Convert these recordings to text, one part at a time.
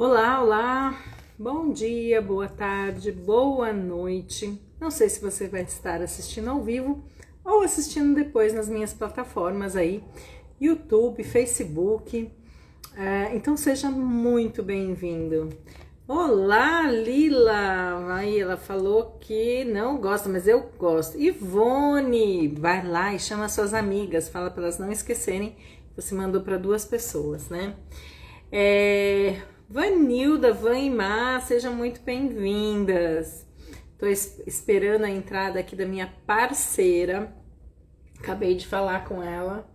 Olá, olá, bom dia, boa tarde, boa noite. Não sei se você vai estar assistindo ao vivo ou assistindo depois nas minhas plataformas aí, YouTube, Facebook. Então seja muito bem-vindo. Olá, Lila! Aí ela falou que não gosta, mas eu gosto. Ivone, vai lá e chama suas amigas, fala para elas não esquecerem que você mandou para duas pessoas, né? Vanilda, Van e Má, sejam muito bem-vindas. Estou esperando a entrada aqui da minha parceira. Acabei de falar com ela.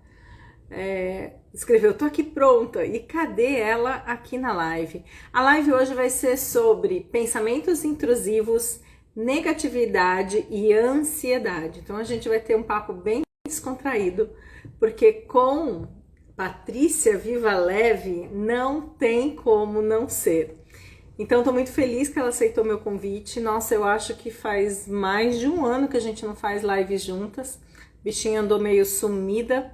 Escreveu, tô aqui pronta. E cadê ela aqui na live? A live hoje vai ser sobre pensamentos intrusivos, negatividade e ansiedade. Então a gente vai ter um papo bem descontraído, porque com Patrícia Viva Leve não tem como não ser. Então tô muito feliz que ela aceitou meu convite. Nossa, eu acho que faz mais de um ano que a gente não faz lives juntas. A bichinha andou meio sumida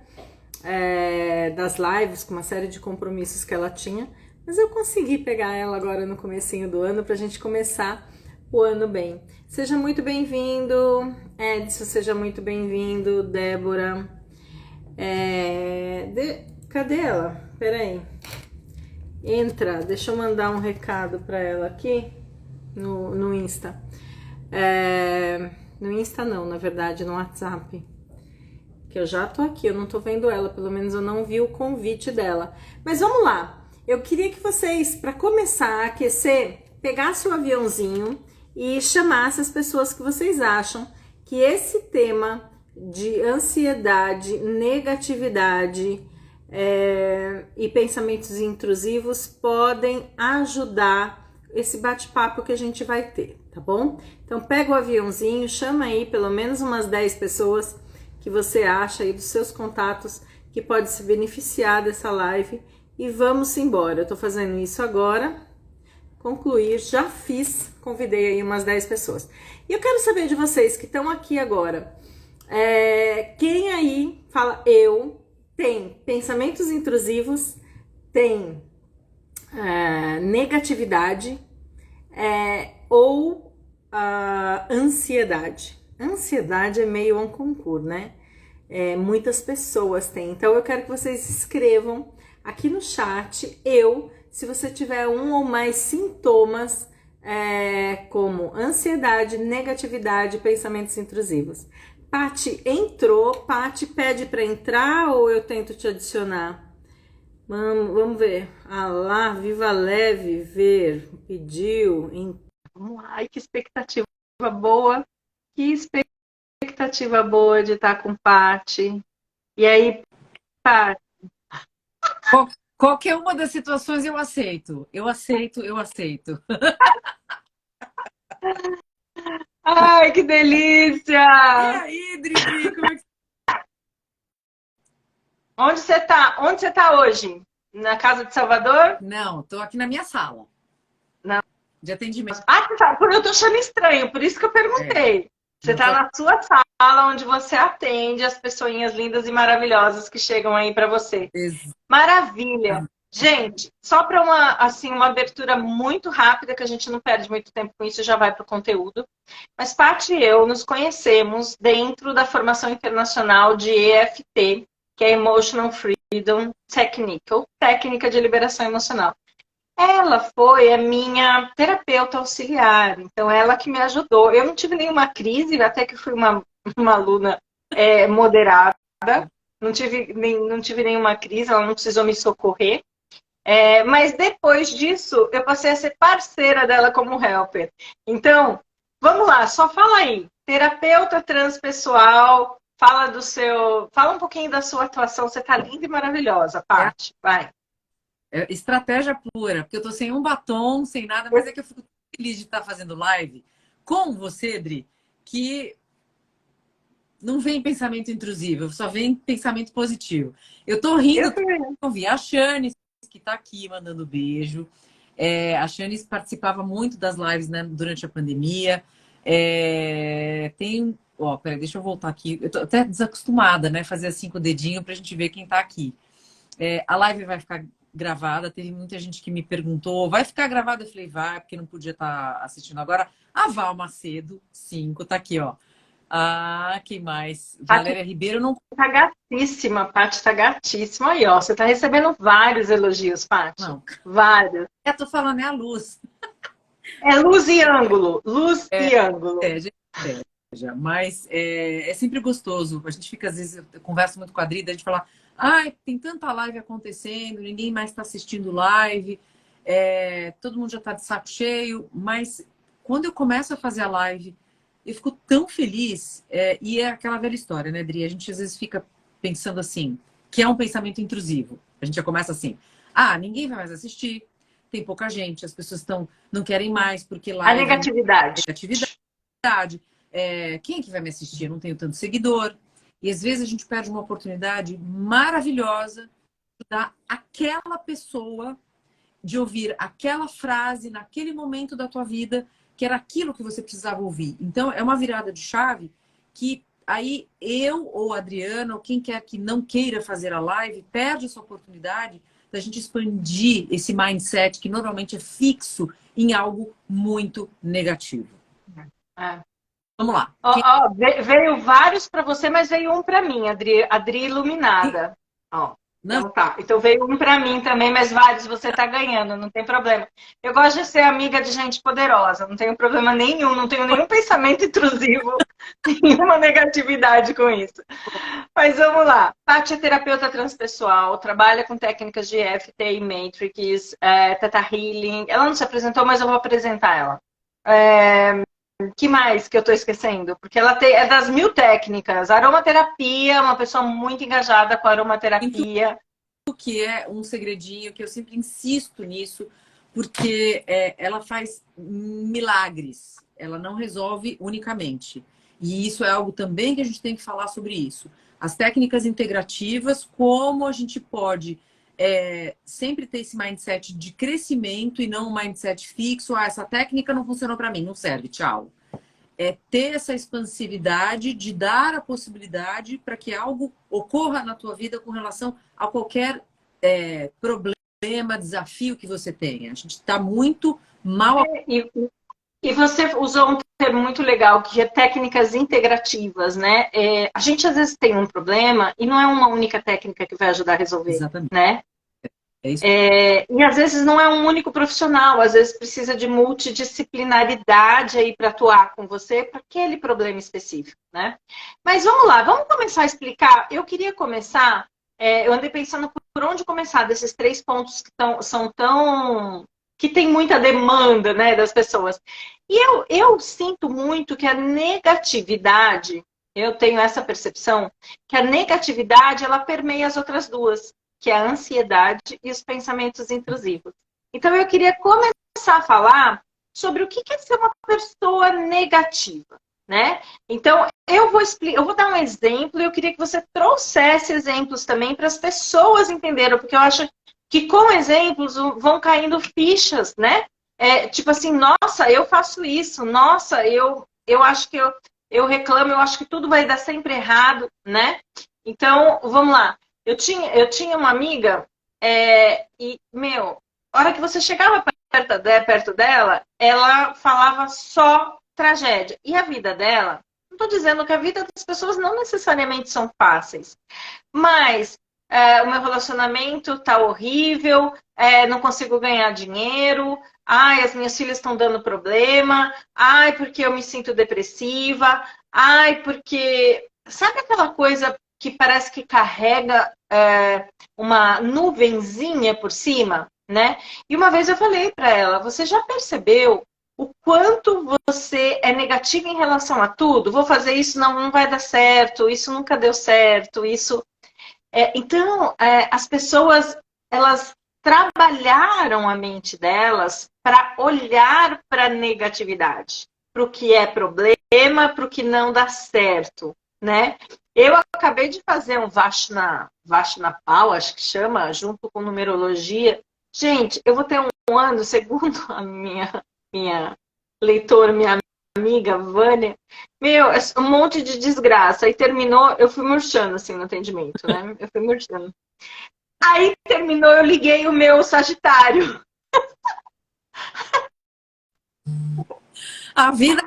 das lives, com uma série de compromissos que ela tinha, mas eu consegui pegar ela agora no comecinho do ano pra gente começar o ano bem. Seja muito bem-vindo, Edson, seja muito bem-vindo, Débora. Cadê ela? Peraí. Entra, deixa eu mandar um recado pra ela aqui no Insta. No Insta não, na verdade, no WhatsApp. Que eu já tô aqui, eu não tô vendo ela, pelo menos eu não vi o convite dela. Mas vamos lá. Eu queria que vocês, para começar a aquecer, pegassem o aviãozinho e chamassem as pessoas que vocês acham que esse tema de ansiedade, negatividade e pensamentos intrusivos podem ajudar esse bate-papo que a gente vai ter, tá bom? Então pega o aviãozinho, chama aí pelo menos umas 10 pessoas que você acha aí dos seus contatos que pode se beneficiar dessa live e vamos embora. Eu tô fazendo isso agora, concluir, já fiz, convidei aí umas 10 pessoas. E eu quero saber de vocês que estão aqui agora, quem aí fala tem pensamentos intrusivos, tem negatividade ou ansiedade. Ansiedade é meio um concurso, né? Muitas pessoas têm. Então eu quero que vocês escrevam aqui no chat, se você tiver um ou mais sintomas, como ansiedade, negatividade, pensamentos intrusivos. Pati entrou, Pati pede para entrar ou eu tento te adicionar? Vamos ver. Ah lá, Viva Leve, ver, pediu. Vamos lá, ai que expectativa boa. Que expectativa boa de estar com Pati. E aí, Pati? Qualquer uma das situações eu aceito. Eu aceito, eu aceito. Ai, que E delícia! aí, Dri, como é que... Onde você tá? Onde você tá hoje? Na casa de Salvador? Não, tô aqui na minha sala Não. de atendimento. Ah, você tá. Eu tô achando estranho, por isso que eu É, perguntei. Você não tá tô... na sua sala, onde você atende as pessoinhas lindas e maravilhosas que chegam aí para você. Maravilha! Exatamente. Gente, só para uma abertura muito rápida, que a gente não perde muito tempo com isso e já vai para o conteúdo. Mas Paty e eu nos conhecemos dentro da formação internacional de EFT, que é Emotional Freedom Technique, ou Técnica de Liberação Emocional. Ela foi a minha terapeuta auxiliar, então ela que me ajudou. Eu não tive nenhuma crise, até que fui uma aluna moderada, não tive nenhuma crise, ela não precisou me socorrer. Mas depois disso, eu passei a ser parceira dela como helper. Então, vamos lá, só fala aí. Terapeuta transpessoal, fala um pouquinho da sua atuação. Você tá linda e maravilhosa, Paty. Vai. Estratégia pura, porque eu tô sem um batom, sem nada, mas é que eu fico feliz de estar fazendo live com você, Dri, que não vem pensamento intrusivo, só vem pensamento positivo. Eu tô rindo, Eu também. eu vi a Shane, que tá aqui mandando beijo. A Shane participava muito das lives, né, durante a pandemia. Peraí, deixa eu voltar aqui. Eu tô até desacostumada, né? Fazer assim com o dedinho pra gente ver quem tá aqui. A live vai ficar gravada. Teve muita gente que me perguntou, vai ficar gravada? Eu falei, vai, porque não podia estar assistindo agora. A Val Macedo, 5, tá aqui, ó. Ah, quem mais? Paty Valéria Ribeiro, não. tá gatíssima, Paty tá gatíssima. Aí, ó, você tá recebendo vários elogios, Paty. Não, Vários. eu tô falando, é a luz. É luz e ângulo, luz É, e ângulo. a gente inveja, mas é sempre gostoso. A gente fica, às vezes, eu converso muito com a Adri, a gente fala, ai, tem tanta live acontecendo, ninguém mais está assistindo live, todo mundo já está de saco cheio, mas quando eu começo a fazer a live, eu fico tão feliz, e é aquela velha história, né, Adri? A gente às vezes fica pensando assim, que é um pensamento intrusivo. A gente já começa assim, ah, ninguém vai mais assistir, tem pouca gente, as pessoas não querem mais, porque A live é negatividade. negatividade. Quem é que vai me assistir? Eu não tenho tanto seguidor. E às vezes a gente perde uma oportunidade maravilhosa de dar aquela pessoa, de ouvir aquela frase naquele momento da tua vida, que era aquilo que você precisava ouvir. Então, é uma virada de chave que aí eu ou a Adriana, ou quem quer que não queira fazer a live, perde essa oportunidade da gente expandir esse mindset que normalmente é fixo em algo muito negativo. É. Vamos lá. Ó, ó, veio vários para você, mas veio um para mim, Adri Iluminada. Ó, Não, então tá. Então veio um para mim também, mas vários você tá ganhando, não tem problema. Eu gosto de ser amiga de gente poderosa, não tenho problema nenhum, não tenho nenhum pensamento intrusivo, nenhuma negatividade com isso. Mas vamos lá. Paty é terapeuta transpessoal, trabalha com técnicas de EFT e Matrix, Theta Healing. Ela não se apresentou, mas eu vou apresentar ela. Que mais que eu estou esquecendo? Porque ela é das 1000 técnicas. Aromaterapia, uma pessoa muito engajada com a aromaterapia. que é um segredinho que eu sempre insisto nisso, porque ela faz milagres. Ela não resolve unicamente. E isso é algo também que a gente tem que falar sobre isso. As técnicas integrativas, como a gente pode sempre ter esse mindset de crescimento e não um mindset fixo. Ah, essa técnica não funcionou para mim, não serve, tchau. É ter essa expansividade de dar a possibilidade para que algo ocorra na tua vida com relação a qualquer problema, desafio que você tenha. A gente está muito mal. E você usou um termo muito legal, que é técnicas integrativas, né? A gente às vezes tem um problema e não é uma única técnica que vai ajudar a resolver, Exatamente. né? É isso. E às vezes não é um único profissional, às vezes precisa de multidisciplinaridade aí para atuar com você para aquele problema específico, né? Mas vamos lá, vamos começar a explicar. Eu queria começar, eu andei pensando por onde começar desses 3 pontos que tem muita demanda, né, das pessoas. E eu sinto muito que a negatividade, eu tenho essa percepção, que a negatividade ela permeia as outras duas, que é a ansiedade e os pensamentos intrusivos. Então, eu queria começar a falar sobre o que é ser uma pessoa negativa, né? Então, eu vou dar um exemplo e eu queria que você trouxesse exemplos também para as pessoas entenderem, porque eu acho que com exemplos vão caindo fichas, né? Tipo assim, nossa, eu faço isso, nossa, eu acho que eu reclamo, eu acho que tudo vai dar sempre errado, né? Então, vamos lá. Eu tinha uma amiga e, meu, a hora que você chegava perto dela, ela falava só tragédia. E a vida dela, não estou dizendo que a vida das pessoas não necessariamente são fáceis, mas o meu relacionamento tá horrível, não consigo ganhar dinheiro, ai, as minhas filhas estão dando problema, ai, porque eu me sinto depressiva, ai, porque... Sabe aquela coisa que parece que carrega uma nuvenzinha por cima, né? E uma vez eu falei para ela, você já percebeu o quanto você é negativa em relação a tudo? Vou fazer isso, não vai dar certo, isso nunca deu certo, isso... Então, as pessoas, elas trabalharam a mente delas para olhar para a negatividade, para o que é problema, para o que não dá certo, né? Eu acabei de fazer um Vaishnapal, acho que chama, junto com numerologia. Gente, eu vou ter um ano, segundo a minha leitora, minha amiga Vânia, meu, é um monte de desgraça. Aí terminou, eu fui murchando assim no atendimento, né? Eu fui murchando. Aí terminou, eu liguei o meu Sagitário. A vida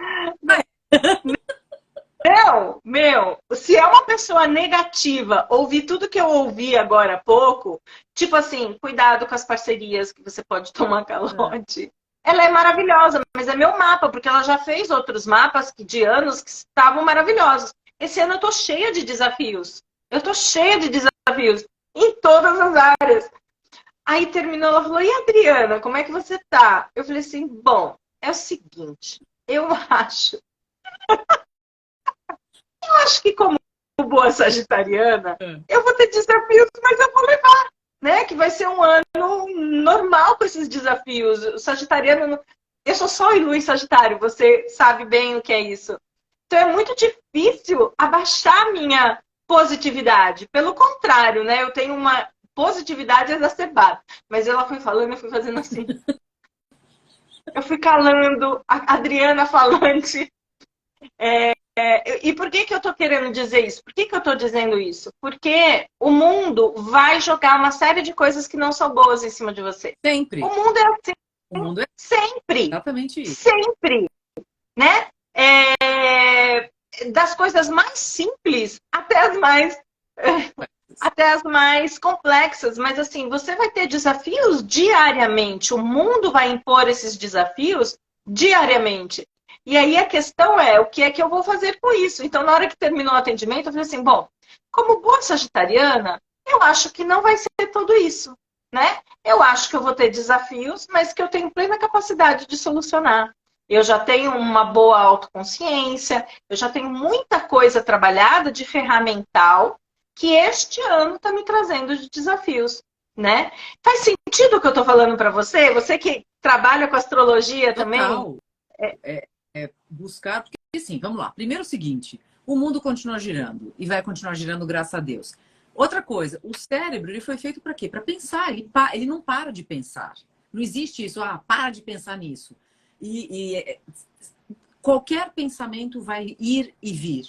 Meu, se é uma pessoa negativa, ouvir tudo que eu ouvi agora há pouco, tipo assim, cuidado com as parcerias que você pode tomar calote. Ela é maravilhosa, mas é meu mapa, porque ela já fez outros mapas de anos que estavam maravilhosos. Esse ano eu tô cheia de desafios. Eu tô cheia de desafios em todas as áreas. Aí terminou, ela falou, e Adriana, como é que você tá? Eu falei assim, bom, é o seguinte, eu acho que como boa sagitariana, eu vou ter desafios, mas eu vou levar, né? Que vai ser um ano normal com esses desafios. O sagitariano, eu sou Sol e Lua em Sagitário, você sabe bem o que é isso. Então é muito difícil abaixar a minha positividade. Pelo contrário, né? Eu tenho uma positividade exacerbada. Mas ela foi falando, eu fui fazendo assim. Eu fui calando, a Adriana falante. E por que eu estou querendo dizer isso? Por que eu estou dizendo isso? Porque o mundo vai jogar uma série de coisas que não são boas em cima de você. O sempre. mundo é assim, O mundo é sempre. exatamente isso. Sempre, né? Das coisas mais simples até as mais complexas. Mas assim, você vai ter desafios diariamente. O mundo vai impor esses desafios diariamente. E aí a questão é, o que é que eu vou fazer com isso? Então, na hora que terminou o atendimento, eu falei assim, bom, como boa sagitariana, eu acho que não vai ser tudo isso, né? Eu acho que eu vou ter desafios, mas que eu tenho plena capacidade de solucionar. Eu já tenho uma boa autoconsciência, eu já tenho muita coisa trabalhada de ferramental que este ano está me trazendo de desafios, né? Faz sentido o que eu estou falando para você? Você que trabalha com astrologia também? Total. É buscar, porque assim, vamos lá. Primeiro o seguinte, o mundo continua girando e vai continuar girando graças a Deus. Outra coisa, o cérebro ele foi feito para quê? Para pensar, ele não para de pensar. Não existe isso, para de pensar nisso. Qualquer pensamento vai ir e vir.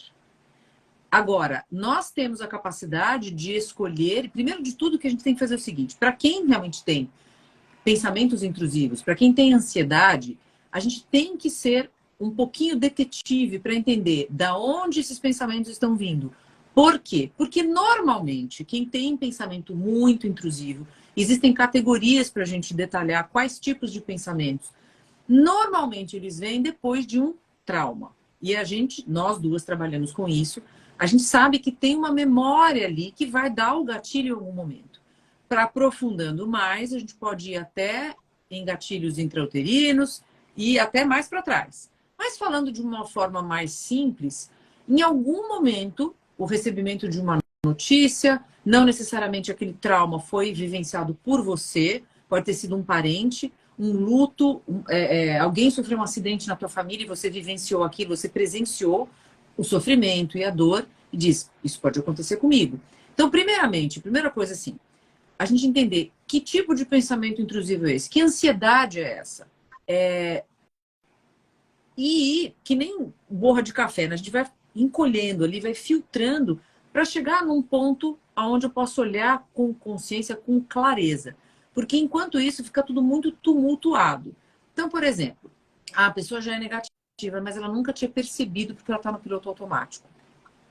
Agora, nós temos a capacidade de escolher, primeiro de tudo, que a gente tem que fazer é o seguinte, para quem realmente tem pensamentos intrusivos, para quem tem ansiedade, a gente tem que ser um pouquinho detetive para entender da onde esses pensamentos estão vindo. Por quê? Porque normalmente quem tem pensamento muito intrusivo, existem categorias para a gente detalhar quais tipos de pensamentos. Normalmente eles vêm depois de um trauma. E nós duas trabalhamos com isso, a gente sabe que tem uma memória ali que vai dar o gatilho em algum momento. Para aprofundando mais, a gente pode ir até em gatilhos intrauterinos e até mais para trás. Mas falando de uma forma mais simples, em algum momento, o recebimento de uma notícia, não necessariamente aquele trauma foi vivenciado por você, pode ter sido um parente, um luto, alguém sofreu um acidente na tua família e você vivenciou aquilo, você presenciou o sofrimento e a dor e diz, isso pode acontecer comigo. Então, primeiramente, primeira coisa assim, a gente entender que tipo de pensamento intrusivo é esse, que ansiedade é essa. E que nem borra de café, né? A gente vai encolhendo ali, vai filtrando para chegar num ponto onde eu posso olhar com consciência, com clareza. Porque enquanto isso fica tudo muito tumultuado. Então, por exemplo, a pessoa já é negativa, mas ela nunca tinha percebido porque ela está no piloto automático.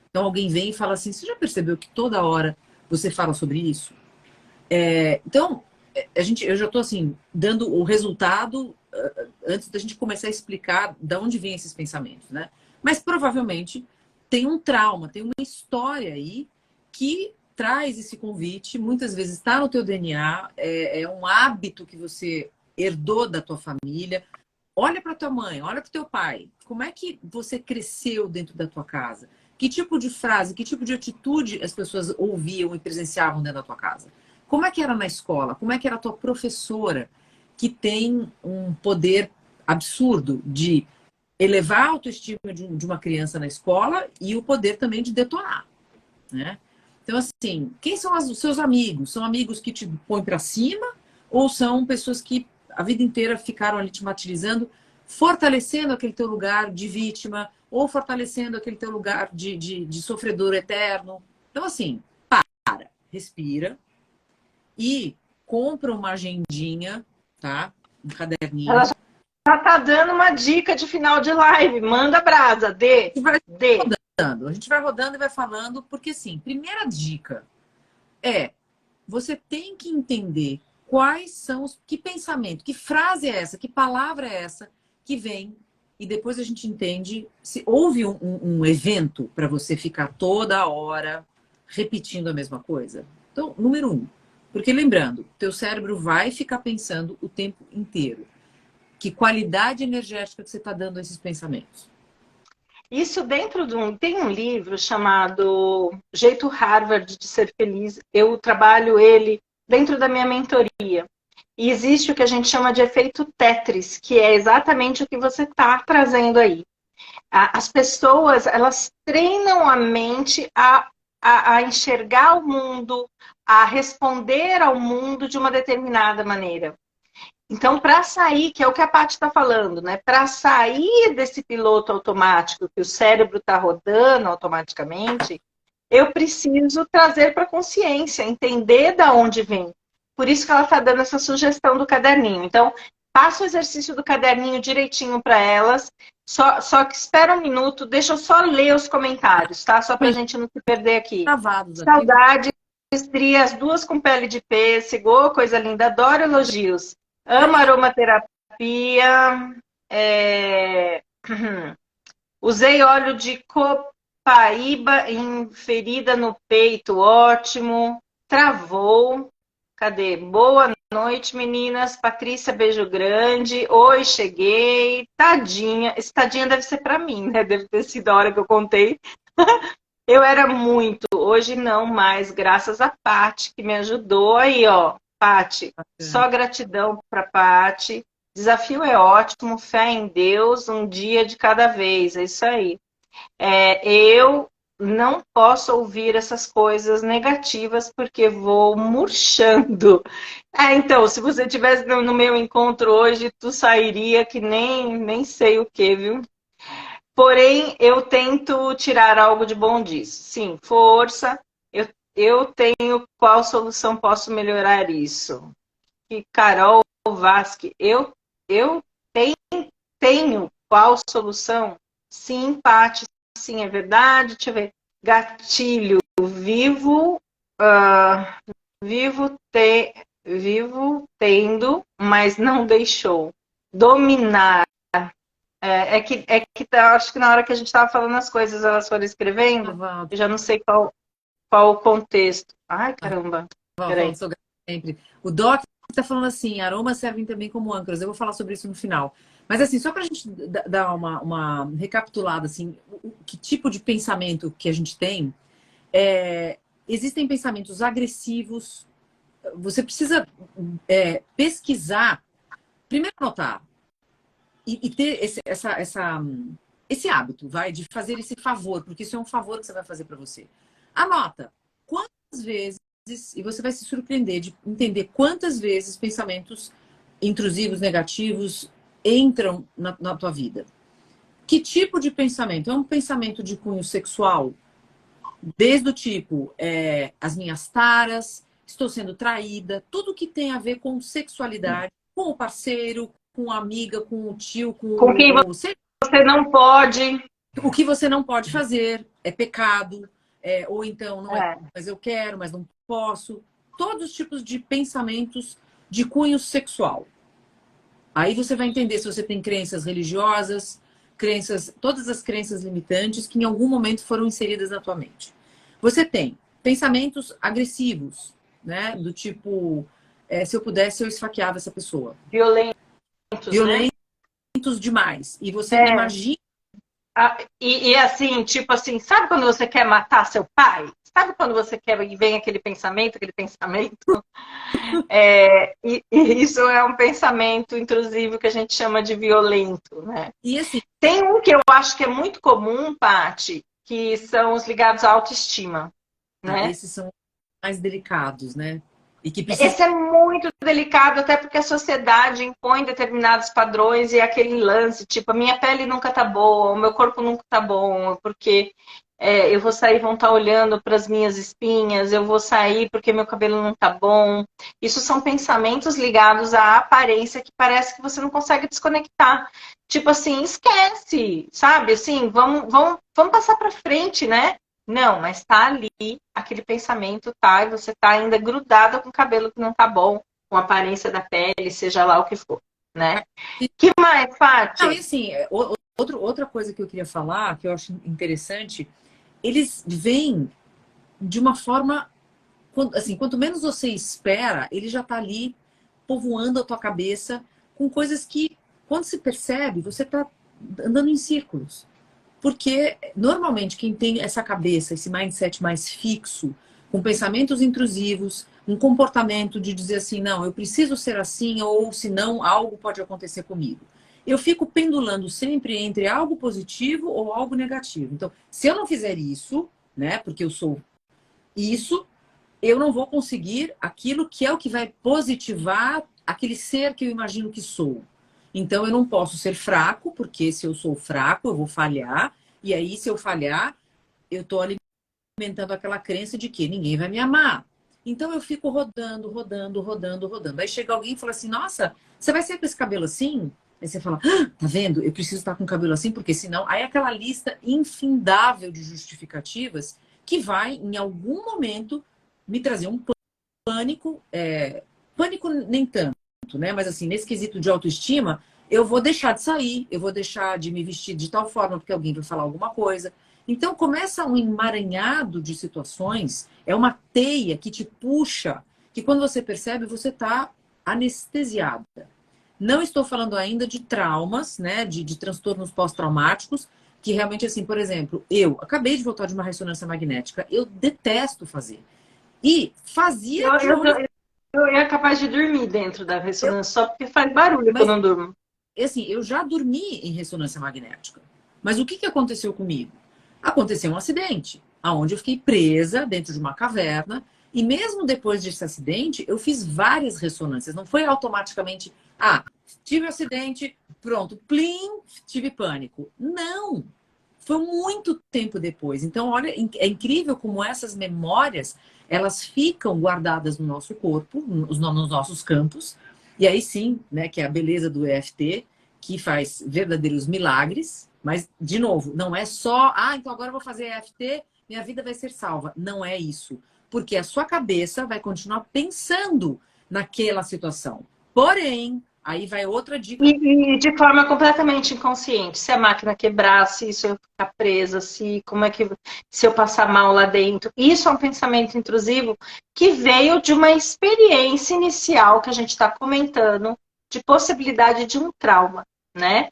Então alguém vem e fala assim, você já percebeu que toda hora você fala sobre isso? Então, eu já estou assim, dando o resultado antes da gente começar a explicar de onde vêm esses pensamentos, né? Mas provavelmente tem um trauma, tem uma história aí que traz esse convite, muitas vezes está no teu DNA, é um hábito que você herdou da tua família. Olha para tua mãe, olha para o teu pai. Como é que você cresceu dentro da tua casa? Que tipo de frase, que tipo de atitude as pessoas ouviam e presenciavam dentro da tua casa? Como é que era na escola? Como é que era a tua professora, que tem um poder absurdo de elevar a autoestima de uma criança na escola e o poder também de detonar, né? Então, assim, quem são os seus amigos? São amigos que te põem para cima ou são pessoas que a vida inteira ficaram ali te martirizando, fortalecendo aquele teu lugar de vítima ou fortalecendo aquele teu lugar de sofredor eterno? Então, assim, respira E compra uma agendinha, tá? Um caderninho. Ela já tá dando uma dica de final de live. Manda brasa, dê. A gente vai rodando e vai falando, porque assim, primeira dica é você tem que entender quais são os. Que pensamento, que frase é essa, que palavra é essa que vem, e depois a gente entende se houve um evento para você ficar toda hora repetindo a mesma coisa. Então, número 1. Porque lembrando, teu cérebro vai ficar pensando o tempo inteiro. Que qualidade energética que você está dando a esses pensamentos? Isso dentro de tem um livro chamado Jeito Harvard de Ser Feliz. Eu trabalho ele dentro da minha mentoria. E existe o que a gente chama de efeito Tetris, que é exatamente o que você está trazendo aí. As pessoas, elas treinam a mente a enxergar o mundo, a responder ao mundo de uma determinada maneira. Então, para sair, que é o que a Paty está falando, né? Para sair desse piloto automático que o cérebro está rodando automaticamente, eu preciso trazer para a consciência, entender da onde vem. Por isso que ela está dando essa sugestão do caderninho. Então, passa o exercício do caderninho direitinho para elas. Só que espera um minuto, deixa eu só ler os comentários, tá? Só para a gente não se perder aqui. Saudades, Dri, as duas com pele de pêssego, oh, coisa linda, adoro elogios. Amo aromaterapia. Usei óleo de copaíba em ferida no peito, ótimo. Travou. Cadê? Boa noite, meninas. Patrícia, beijo grande. Oi, cheguei. Tadinha. Esse tadinha deve ser para mim, né? Deve ter sido a hora que eu contei. Eu era muito. Hoje não mais, graças a Paty, que me ajudou. Aí, ó. Paty, só gratidão para Paty. Desafio é ótimo, fé em Deus, um dia de cada vez. É isso aí. Eu não posso ouvir essas coisas negativas porque vou murchando. Então, se você estivesse no meu encontro hoje, tu sairia que nem sei o que, viu? Porém, eu tento tirar algo de bom disso. Sim, força. Eu tenho qual solução posso melhorar isso? E Carol Vasque, eu tenho qual solução? Sim, Paty, sim, é verdade. Deixa eu ver. Gatilho, vivo tendo, mas não deixou. Dominar. Acho que na hora que a gente estava falando as coisas, elas foram escrevendo, eu já não sei qual o contexto. Ai, caramba. Peraí. Sempre. O Doc está falando assim, aromas servem também como âncoras. Eu vou falar sobre isso no final. Mas assim, só para a gente dar uma recapitulada, assim, que tipo de pensamento que a gente tem, existem pensamentos agressivos. Você precisa pesquisar, primeiro anotar, e ter esse hábito, de fazer esse favor, porque isso é um favor que você vai fazer para você. Anota quantas vezes, e você vai se surpreender de entender quantas vezes pensamentos intrusivos, negativos, entram na tua vida. Que tipo de pensamento? É um pensamento de cunho sexual? Desde o tipo, as minhas taras, estou sendo traída, tudo que tem a ver com sexualidade, com o parceiro, com a amiga, com o tio, com quem você não pode. O que você não pode fazer é pecado, ou então não mas eu quero, mas não posso. Todos os tipos de pensamentos de cunho sexual. Aí você vai entender se você tem crenças religiosas, todas as crenças limitantes que em algum momento foram inseridas na tua mente. Você tem pensamentos agressivos, né? Do tipo, se eu pudesse, eu esfaqueava essa pessoa. Violentos, demais. E você imagina. E assim, tipo assim, sabe quando você quer matar seu pai? Sabe quando você quer e vem aquele pensamento? E isso é um pensamento intrusivo que a gente chama de violento, né? E assim, tem um que eu acho que é muito comum, Paty, que são os ligados à autoestima, né? Esses são mais delicados, né? Esse é muito delicado, até porque a sociedade impõe determinados padrões e aquele lance, tipo, a minha pele nunca tá boa, o meu corpo nunca tá bom, porque eu vou sair, vão estar olhando para as minhas espinhas, eu vou sair porque meu cabelo não tá bom. Isso são pensamentos ligados à aparência que parece que você não consegue desconectar. Tipo assim, esquece, sabe? Assim, vamos passar para frente, né? Não, mas tá ali, aquele pensamento tá, e você tá ainda grudada com o cabelo que não tá bom, com a aparência da pele, seja lá o que for, né? Que mais, Não, e Paty? assim, outra coisa que eu queria falar, que eu acho interessante, eles vêm de uma forma, assim, quanto menos você espera, ele já tá ali povoando a tua cabeça com coisas que, quando se percebe, você tá andando em círculos. Porque, normalmente, quem tem essa cabeça, esse mindset mais fixo, com pensamentos intrusivos, um comportamento de dizer assim, não, eu preciso ser assim, ou senão algo pode acontecer comigo. Eu fico pendulando sempre entre algo positivo ou algo negativo. Então, se eu não fizer isso, né, porque eu sou isso, eu não vou conseguir aquilo que é o que vai positivar aquele ser que eu imagino que sou. Então, eu não posso ser fraco, porque se eu sou fraco, eu vou falhar. E aí, se eu falhar, eu estou alimentando aquela crença de que ninguém vai me amar. Então, eu fico rodando, rodando, rodando, rodando. Aí chega alguém e fala assim, nossa, você vai ser com esse cabelo assim? Aí você fala, ah, tá vendo? Eu preciso estar com o cabelo assim, porque senão... Aí é aquela lista infindável de justificativas que vai, em algum momento, me trazer um pânico. Pânico nem tanto, né? Mas assim, nesse quesito de autoestima, eu vou deixar de sair, eu vou deixar de me vestir de tal forma porque alguém vai falar alguma coisa. Então começa um emaranhado de situações, é uma teia que te puxa, que quando você percebe, você está anestesiada. Não estou falando ainda de traumas, né? De transtornos pós-traumáticos, que realmente, assim, por exemplo, eu acabei de voltar de uma ressonância magnética, eu detesto fazer. E fazia de olho. Eu ia capaz de dormir dentro da ressonância só porque faz barulho quando Mas, eu não durmo. assim, eu já dormi em ressonância magnética. Mas o que aconteceu comigo? Aconteceu um acidente, onde eu fiquei presa dentro de uma caverna. E mesmo depois desse acidente, eu fiz várias ressonâncias. Não foi automaticamente, tive um acidente, pronto, plim, tive pânico. Não! Foi muito tempo depois. Então, olha, é incrível como essas memórias, elas ficam guardadas no nosso corpo, nos nossos campos. E aí sim, né, que é a beleza do EFT, que faz verdadeiros milagres. Mas, de novo, não é só, então agora eu vou fazer EFT, minha vida vai ser salva. Não é isso. Porque a sua cabeça vai continuar pensando naquela situação. Porém, aí vai outra dica. E de forma completamente inconsciente. Se a máquina quebrar, se isso eu ficar presa, se eu passar mal lá dentro. Isso é um pensamento intrusivo que veio de uma experiência inicial que a gente está comentando de possibilidade de um trauma, né?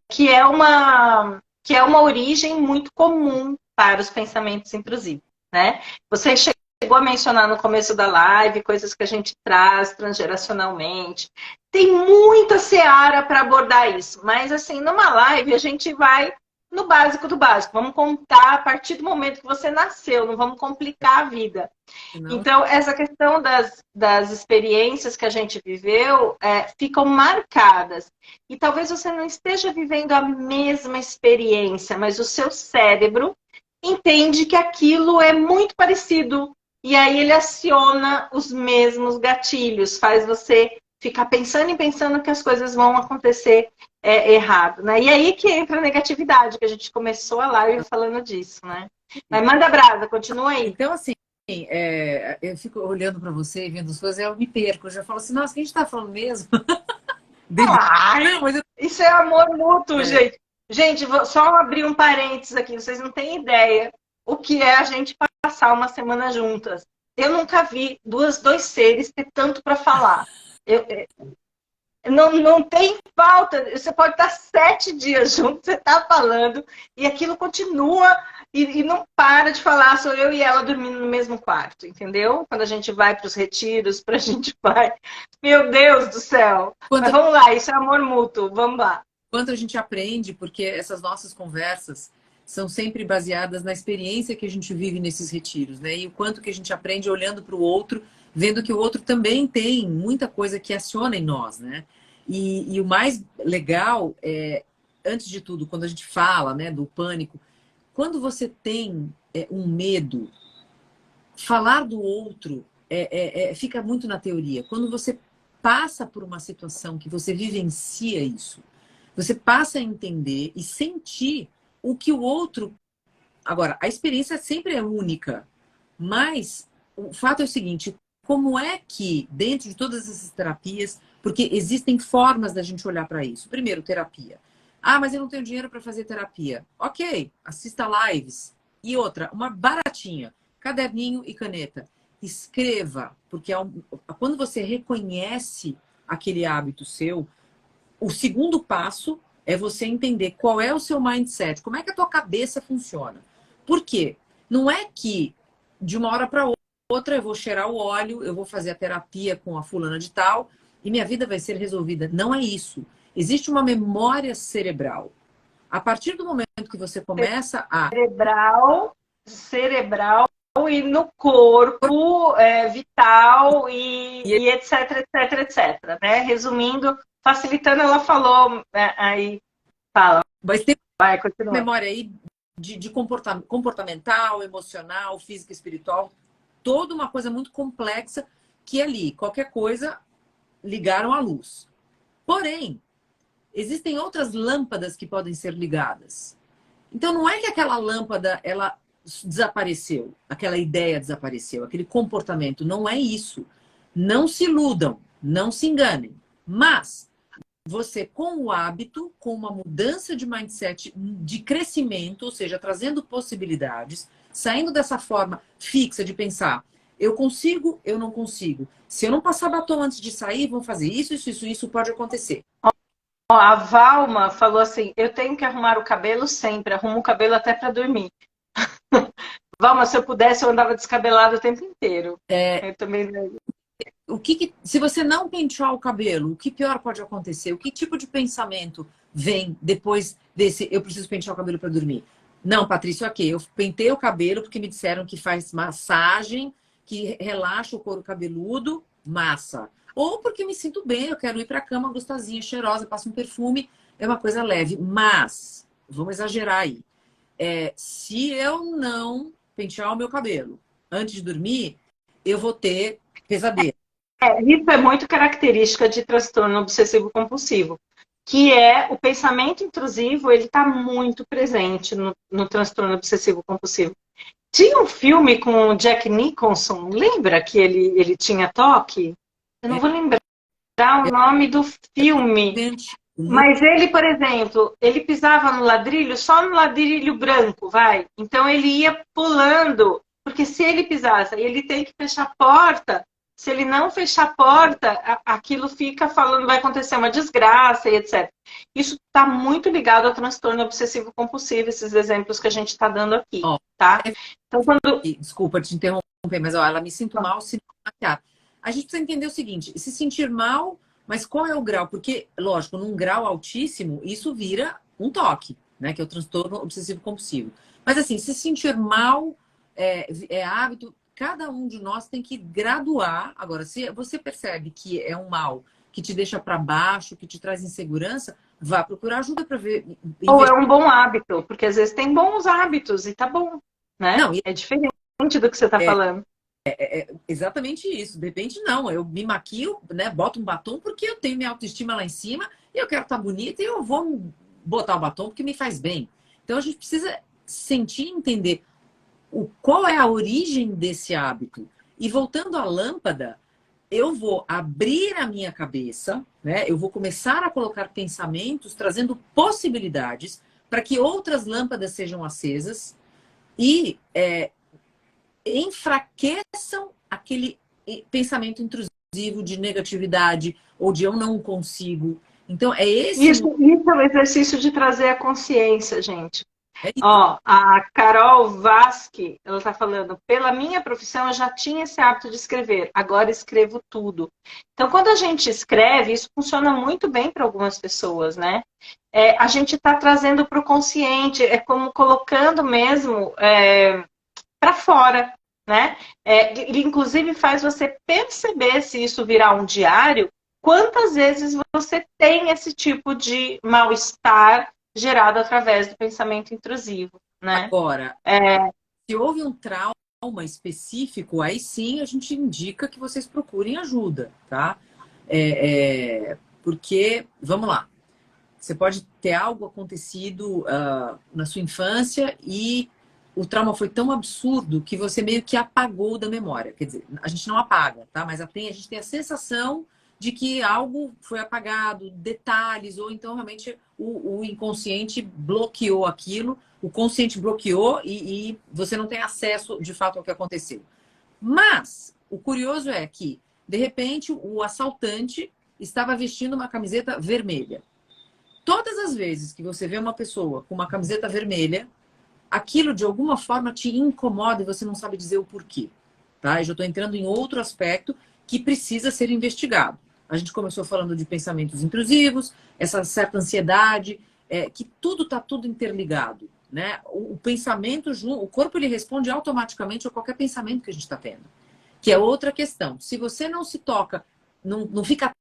Que é uma origem muito comum para os pensamentos intrusivos, né? Você chegou a mencionar no começo da live coisas que a gente traz transgeracionalmente. Tem muita seara para abordar isso, mas assim, numa live a gente vai no básico do básico. Vamos contar a partir do momento que você nasceu, não vamos complicar a vida. Não. Então, essa questão das experiências que a gente viveu ficam marcadas. E talvez você não esteja vivendo a mesma experiência, mas o seu cérebro entende que aquilo é muito parecido. E aí ele aciona os mesmos gatilhos, faz você ficar pensando e pensando que as coisas vão acontecer errado, né? E aí que entra a negatividade, que a gente começou a live falando disso, né? Mas manda brasa, continua aí. Então, assim, eu fico olhando para você e vendo as coisas, eu me perco. Eu já falo assim, nossa, quem a gente tá falando mesmo? Não, mas isso é amor mútuo, gente. Gente, vou só abrir um parênteses aqui. Vocês não têm ideia o que é a gente passar uma semana juntas. Eu nunca vi dois seres ter tanto para falar. Não tem falta. Você pode estar 7 dias junto, você está falando, e aquilo continua e não para de falar. Sou eu e ela dormindo no mesmo quarto, entendeu? Quando a gente vai para os retiros, a gente vai. Meu Deus do céu! Mas vamos lá, isso é amor mútuo, vamos lá. Quanto a gente aprende, porque essas nossas conversas são sempre baseadas na experiência que a gente vive nesses retiros, né? E o quanto que a gente aprende olhando para o outro, vendo que o outro também tem muita coisa que aciona em nós, né? E o mais legal é, antes de tudo, quando a gente fala, né, do pânico, quando você tem um medo, falar do outro fica muito na teoria. Quando você passa por uma situação que você vivencia isso, você passa a entender e sentir o que o outro... Agora, a experiência sempre é única, mas o fato é o seguinte, como é que, dentro de todas essas terapias, porque existem formas da gente olhar para isso. Primeiro, terapia. Ah, mas eu não tenho dinheiro para fazer terapia. Ok, assista lives. E outra, uma baratinha, caderninho e caneta. Escreva, porque quando você reconhece aquele hábito seu, o segundo passo é você entender qual é o seu mindset, como é que a tua cabeça funciona. Por quê? Não é que de uma hora para outra eu vou cheirar o óleo, eu vou fazer a terapia com a fulana de tal e minha vida vai ser resolvida. Não é isso. Existe uma memória cerebral. A partir do momento que você começa a... Cerebral e no corpo vital e etc, etc, etc. Né? Resumindo, facilitando, ela falou, aí fala. Mas tem vai, continua. Memória aí de comportamental, emocional, física, espiritual, toda uma coisa muito complexa que ali, qualquer coisa, ligaram à luz. Porém, existem outras lâmpadas que podem ser ligadas. Então, não é que aquela lâmpada, ela desapareceu, aquela ideia desapareceu, aquele comportamento, não é isso. Não se iludam, não se enganem. Mas você, com o hábito, com uma mudança de mindset, de crescimento, ou seja, trazendo possibilidades, saindo dessa forma fixa de pensar, eu consigo, eu não consigo. Se eu não passar batom antes de sair, vão fazer isso pode acontecer. A Valma falou assim, eu tenho que arrumar o cabelo sempre, arrumo o cabelo até para dormir. Valma, se eu pudesse, eu andava descabelado o tempo inteiro. Eu também... Se você não pentear o cabelo, o que pior pode acontecer? O que tipo de pensamento vem depois desse eu preciso pentear o cabelo para dormir? Não, Patrícia, ok, eu pentei o cabelo porque me disseram que faz massagem, que relaxa o couro cabeludo, massa. Ou porque me sinto bem, eu quero ir para a cama gostosinha, cheirosa, passo um perfume, é uma coisa leve. Mas, vamos exagerar aí. Se eu não pentear o meu cabelo antes de dormir, eu vou ter pesadelo. Isso é muito característica de transtorno obsessivo-compulsivo, que é o pensamento intrusivo, ele está muito presente no transtorno obsessivo-compulsivo. Tinha um filme com o Jack Nicholson, lembra que ele tinha toque? Eu não vou lembrar o nome do filme. Mas ele, por exemplo, ele pisava no ladrilho, só no ladrilho branco, vai. Então ele ia pulando, porque se ele pisasse, ele tem que fechar a porta. Se ele não fechar a porta, aquilo fica falando, vai acontecer uma desgraça e etc. Isso está muito ligado ao transtorno obsessivo-compulsivo, esses exemplos que a gente está dando aqui, tá? Então, quando... Desculpa te interromper, mas ela me sinto mal se não maquiar. A gente precisa entender o seguinte, se sentir mal, mas qual é o grau? Porque, lógico, num grau altíssimo, isso vira um toque, né? Que é o transtorno obsessivo-compulsivo. Mas assim, se sentir mal é hábito... Cada um de nós tem que graduar. Agora, se você percebe que é um mal que te deixa para baixo, que te traz insegurança, vá procurar ajuda para ver. Ou é um bom hábito, porque às vezes tem bons hábitos e tá bom, né? Não, é diferente do que você tá falando. Exatamente isso. De repente, não. Eu me maquio, né? Boto um batom porque eu tenho minha autoestima lá em cima e eu quero estar bonita e eu vou botar o batom porque me faz bem. Então, a gente precisa sentir e entender qual é a origem desse hábito. E voltando à lâmpada, eu vou abrir a minha cabeça, né? Eu vou começar a colocar pensamentos, trazendo possibilidades para que outras lâmpadas sejam acesas e enfraqueçam aquele pensamento intrusivo de negatividade ou de eu não consigo. Então, Isso é o exercício de trazer a consciência, gente. A Carol Vasque, ela está falando, pela minha profissão eu já tinha esse hábito de escrever, agora escrevo tudo. Então, quando a gente escreve, isso funciona muito bem para algumas pessoas, né? A gente está trazendo para o consciente, é como colocando mesmo para fora, né? Ele, inclusive, faz você perceber, se isso virar um diário, quantas vezes você tem esse tipo de mal-estar gerado através do pensamento intrusivo, né? Agora, É, se houve um trauma específico, aí sim a gente indica que vocês procurem ajuda, tá? Porque, vamos lá, você pode ter algo acontecido na sua infância e o trauma foi tão absurdo que você meio que apagou da memória. Quer dizer, a gente não apaga, tá? Mas a gente tem a sensação de que algo foi apagado, detalhes, ou então realmente o inconsciente bloqueou aquilo, o consciente bloqueou e você não tem acesso de fato ao que aconteceu. Mas o curioso é que, de repente, o assaltante estava vestindo uma camiseta vermelha. Todas as vezes que você vê uma pessoa com uma camiseta vermelha, aquilo de alguma forma te incomoda e você não sabe dizer o porquê. Tá? Eu já estou entrando em outro aspecto que precisa ser investigado. A gente começou falando de pensamentos intrusivos, essa certa ansiedade, que tudo está tudo interligado. Né? O pensamento, o corpo ele responde automaticamente a qualquer pensamento que a gente está tendo. Que é outra questão. Se você não se toca, não fica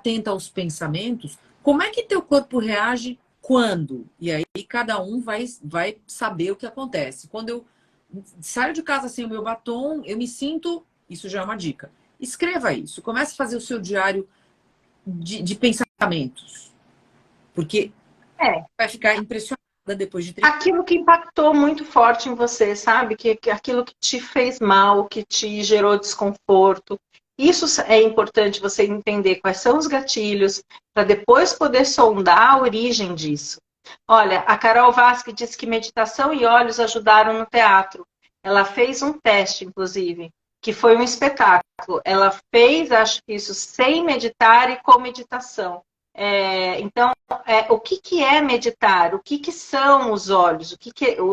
atenta aos pensamentos, como é que teu corpo reage quando? E aí cada um vai saber o que acontece. Quando eu saio de casa sem o meu batom, eu me sinto... Isso já é uma dica. Escreva isso. Comece a fazer o seu diário de pensamentos. Porque vai ficar impressionada depois de 30 aquilo que impactou muito forte em você, sabe? Que aquilo que te fez mal, que te gerou desconforto. Isso é importante você entender quais são os gatilhos, para depois poder sondar a origem disso. Olha, a Carol Vasque disse que meditação e olhos ajudaram no teatro. Ela fez um teste, inclusive, que foi um espetáculo. Ela fez, acho que isso, sem meditar e com meditação. Então, o que é meditar? O que são os olhos?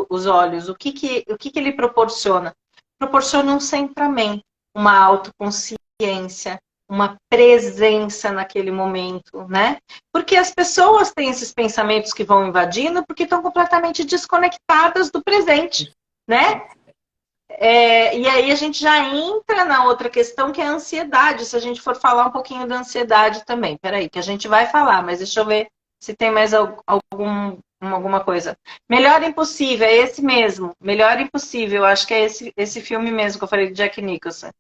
Os olhos? O que ele proporciona? Proporciona um centramento, uma autoconsciência, uma presença naquele momento, né? Porque as pessoas têm esses pensamentos que vão invadindo porque estão completamente desconectadas do presente, né? E aí a gente já entra na outra questão, que é a ansiedade, se a gente for falar um pouquinho da ansiedade também. Peraí, que a gente vai falar, mas deixa eu ver se tem mais alguma coisa. Melhor Impossível, é esse mesmo. Melhor Impossível, acho que é esse filme mesmo que eu falei de Jack Nicholson.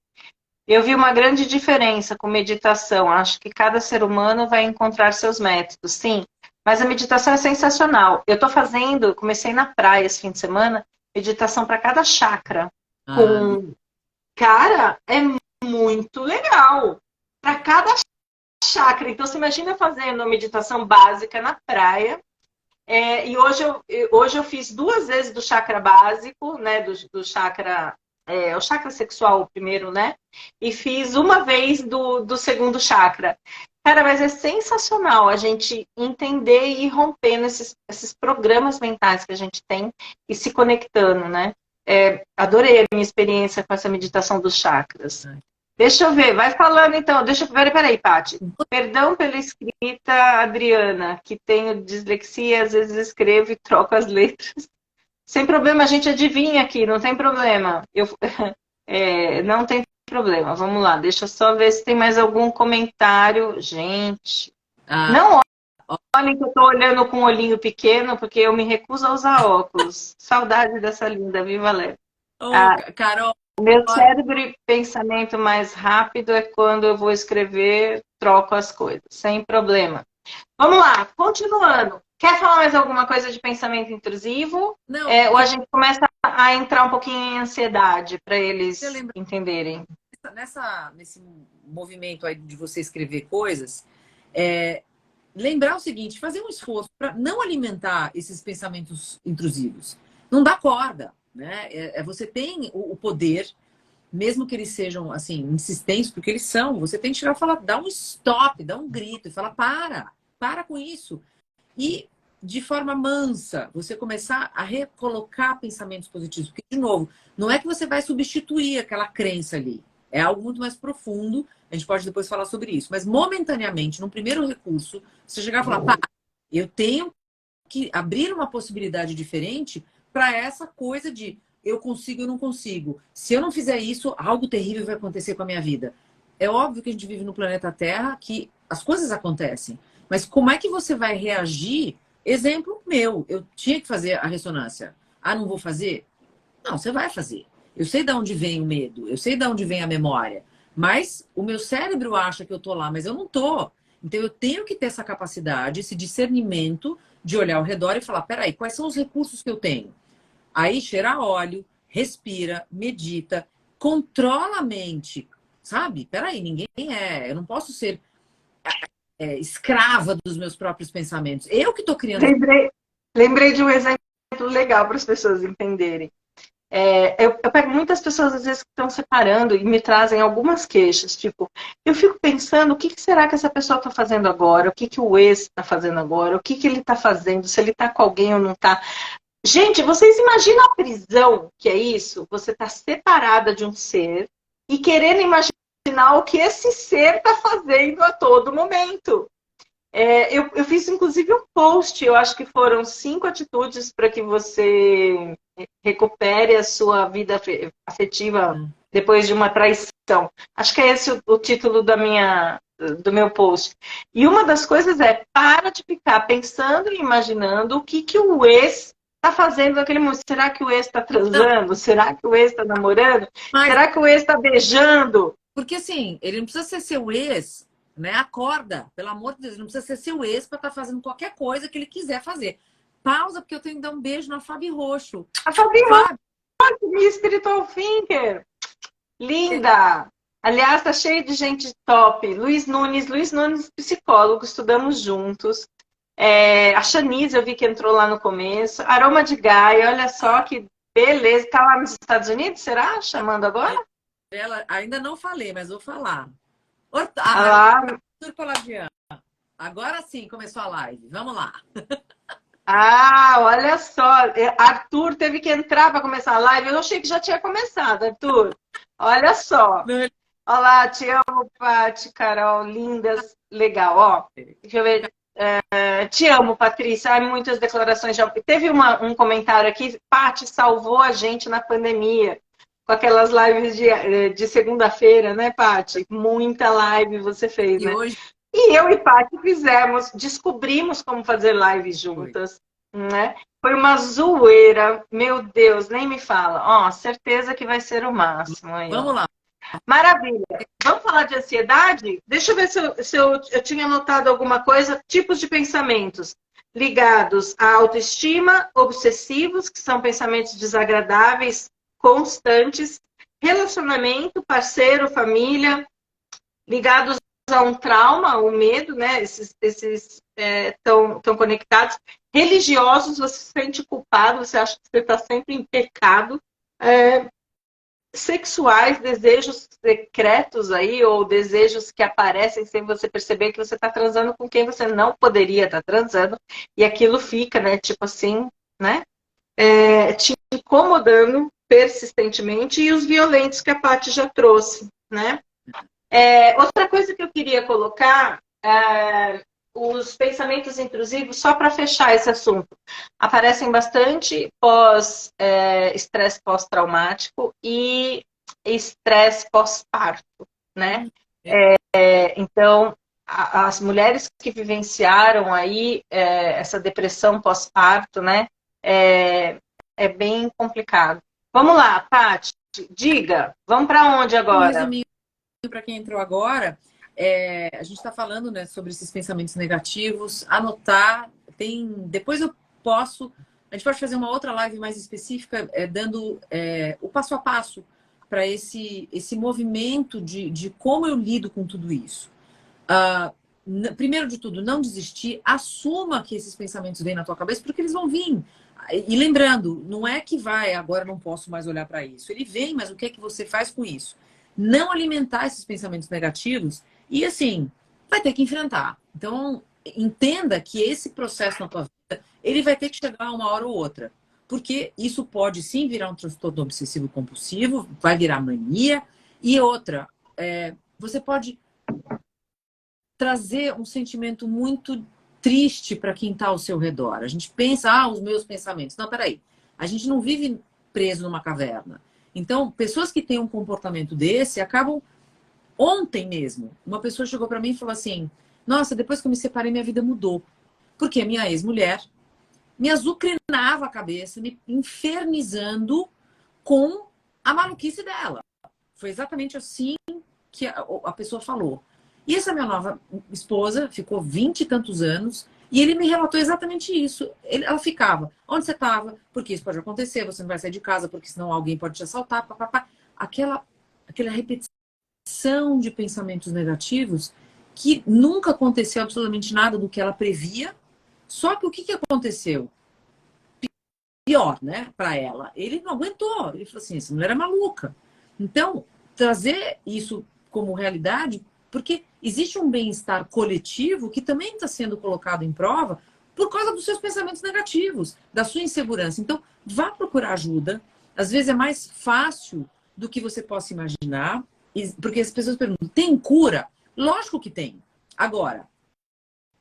Eu vi uma grande diferença com meditação. Acho que cada ser humano vai encontrar seus métodos, sim. Mas a meditação é sensacional. Eu tô comecei na praia esse fim de semana, meditação para cada chakra. Cara, é muito legal. Para cada chakra. Então, você imagina fazendo uma meditação básica na praia. E hoje eu fiz 2 vezes do chakra básico, né? Do chakra... o chakra sexual, o primeiro, né? E fiz uma vez do segundo chakra. Cara, mas é sensacional a gente entender e ir rompendo esses programas mentais que a gente tem e se conectando, né? Adorei a minha experiência com essa meditação dos chakras. Deixa eu ver, vai falando então. Peraí, Paty. Perdão pela escrita, Adriana, que tenho dislexia, às vezes escrevo e troco as letras. Sem problema, a gente adivinha aqui, não tem problema. Não tem problema. Vamos lá, deixa eu só ver se tem mais algum comentário. Gente, não olhem que eu estou olhando com um olhinho pequeno, porque eu me recuso a usar óculos. Saudade dessa linda, viva Léo. Carol, o meu cérebro e pensamento mais rápido é quando eu vou escrever, troco as coisas, sem problema. Vamos lá, continuando. Quer falar mais alguma coisa de pensamento intrusivo? Não. Ou a gente começa a entrar um pouquinho em ansiedade para eles entenderem? Nesse movimento aí de você escrever coisas, lembrar o seguinte, fazer um esforço para não alimentar esses pensamentos intrusivos. Não dá corda, né? Você tem o poder, mesmo que eles sejam assim insistentes, porque eles são, você tem que chegar e falar, dá um stop, dá um grito e falar, para com isso. E, de forma mansa, você começar a recolocar pensamentos positivos. Porque, de novo, não é que você vai substituir aquela crença ali. É algo muito mais profundo. A gente pode depois falar sobre isso. Mas, momentaneamente, no primeiro recurso, você chegar e falar, eu tenho que abrir uma possibilidade diferente para essa coisa de eu consigo, eu não consigo. Se eu não fizer isso, algo terrível vai acontecer com a minha vida. É óbvio que a gente vive no planeta Terra, que as coisas acontecem. Mas como é que você vai reagir? Exemplo meu, eu tinha que fazer a ressonância. Ah, não vou fazer? Não, você vai fazer. Eu sei de onde vem o medo, eu sei de onde vem a memória, mas o meu cérebro acha que eu tô lá, mas eu não tô. Então eu tenho que ter essa capacidade, esse discernimento de olhar ao redor e falar, peraí, quais são os recursos que eu tenho? Aí cheira óleo, respira, medita, controla a mente, sabe? Peraí, ninguém é. Eu não posso ser escrava dos meus próprios pensamentos. Eu que tô criando. Lembrei de um exemplo legal para as pessoas entenderem. Eu pego muitas pessoas, às vezes, que estão separando e me trazem algumas queixas. Tipo, eu fico pensando, o que será que essa pessoa está fazendo agora? O que o ex está fazendo agora? O que ele está fazendo? Se ele está com alguém ou não está? Gente, vocês imaginam a prisão que é isso? Você está separada de um ser e querendo imaginar o que esse ser está fazendo a todo momento. Eu fiz, inclusive, um post, eu acho que foram 5 atitudes para que você recupere a sua vida afetiva depois de uma traição. Acho que é esse o título do meu post. E uma das coisas é, para de ficar pensando e imaginando o que o ex está fazendo naquele momento. Será que o ex está transando? Será que o ex está namorando? Mas, será que o ex está beijando? porque assim, ele não precisa ser seu ex, né? Acorda, pelo amor de Deus, ele não precisa ser seu ex para estar fazendo qualquer coisa que ele quiser fazer. Pausa, porque eu tenho que dar um beijo na Fabi Roxo. A Fabi Roxo, minha spiritual thinker. Linda! Aliás, tá cheio de gente top. Luiz Nunes, psicólogo, estudamos juntos. A Shanice, eu vi que entrou lá no começo. Aroma de Gaia, olha só que beleza. Tá lá nos Estados Unidos, será? Chamando agora? Ela, ainda não falei, mas vou falar. Arthur Pelagiano. Agora sim começou a live. Vamos lá. Olha só. Arthur teve que entrar para começar a live. Eu achei que já tinha começado, Arthur. Olha só. Olá, te amo, Paty, Carol, lindas. Legal, ó. Deixa eu ver. Te amo, Patrícia. Muitas declarações. Teve um comentário aqui. Paty salvou a gente na pandemia. Com aquelas lives de segunda-feira, né, Paty? Muita live você fez, né? Hoje... E eu e Paty descobrimos como fazer lives juntas, né? Foi uma zoeira, meu Deus, nem me fala. Ó, certeza que vai ser o máximo. Aí, vamos lá. Maravilha. Vamos falar de ansiedade? Deixa eu ver se eu tinha anotado alguma coisa. Tipos de pensamentos ligados à autoestima, obsessivos, que são pensamentos desagradáveis, constantes, relacionamento, parceiro, família, ligados a um trauma, o medo, né? Esses estão conectados. Religiosos, você se sente culpado, você acha que você está sempre em pecado. Sexuais, desejos secretos aí, ou desejos que aparecem sem você perceber que você está transando com quem você não poderia estar transando, e aquilo fica, né? Tipo assim, né? Te incomodando persistentemente, e os violentos que a Paty já trouxe, né? Outra coisa que eu queria colocar, os pensamentos intrusivos, só para fechar esse assunto, aparecem bastante estresse pós-traumático e estresse pós-parto, né? Então, as mulheres que vivenciaram aí essa depressão pós-parto, né? É bem complicado. Vamos lá, Paty, diga, vamos para onde agora? Um resuminho para quem entrou agora, a gente está falando, né, sobre esses pensamentos negativos, anotar, depois a gente pode fazer uma outra live mais específica, dando o passo a passo para esse movimento de como eu lido com tudo isso. Primeiro de tudo, não desistir, assuma que esses pensamentos vêm na tua cabeça, porque eles vão vir. E lembrando, não é que agora não posso mais olhar para isso. Ele vem, mas o que é que você faz com isso? Não alimentar esses pensamentos negativos e, assim, vai ter que enfrentar. Então, entenda que esse processo na tua vida, ele vai ter que chegar uma hora ou outra. Porque isso pode, sim, virar um transtorno obsessivo-compulsivo, vai virar mania. E outra, você pode trazer um sentimento muito triste para quem está ao seu redor. A gente pensa, os meus pensamentos. Não, peraí. A gente não vive preso numa caverna. Então, pessoas que têm um comportamento desse acabam... Ontem mesmo, uma pessoa chegou para mim e falou assim, nossa, depois que eu me separei, minha vida mudou. Porque a minha ex-mulher me azucrinava a cabeça, me infernizando com a maluquice dela. Foi exatamente assim que a pessoa falou. E essa minha nova esposa ficou 20 e tantos anos e ele me relatou exatamente isso. Ela ficava, onde você estava? Porque isso pode acontecer, você não vai sair de casa porque senão alguém pode te assaltar. Papapá. Aquela repetição de pensamentos negativos que nunca aconteceu absolutamente nada do que ela previa. Só que o que aconteceu? Pior, né, para ela. Ele não aguentou. Ele falou assim, essa mulher é maluca. Então, trazer isso como realidade, porque existe um bem-estar coletivo que também está sendo colocado em prova por causa dos seus pensamentos negativos, da sua insegurança. Então, vá procurar ajuda. Às vezes é mais fácil do que você possa imaginar, porque as pessoas perguntam, tem cura? Lógico que tem. Agora,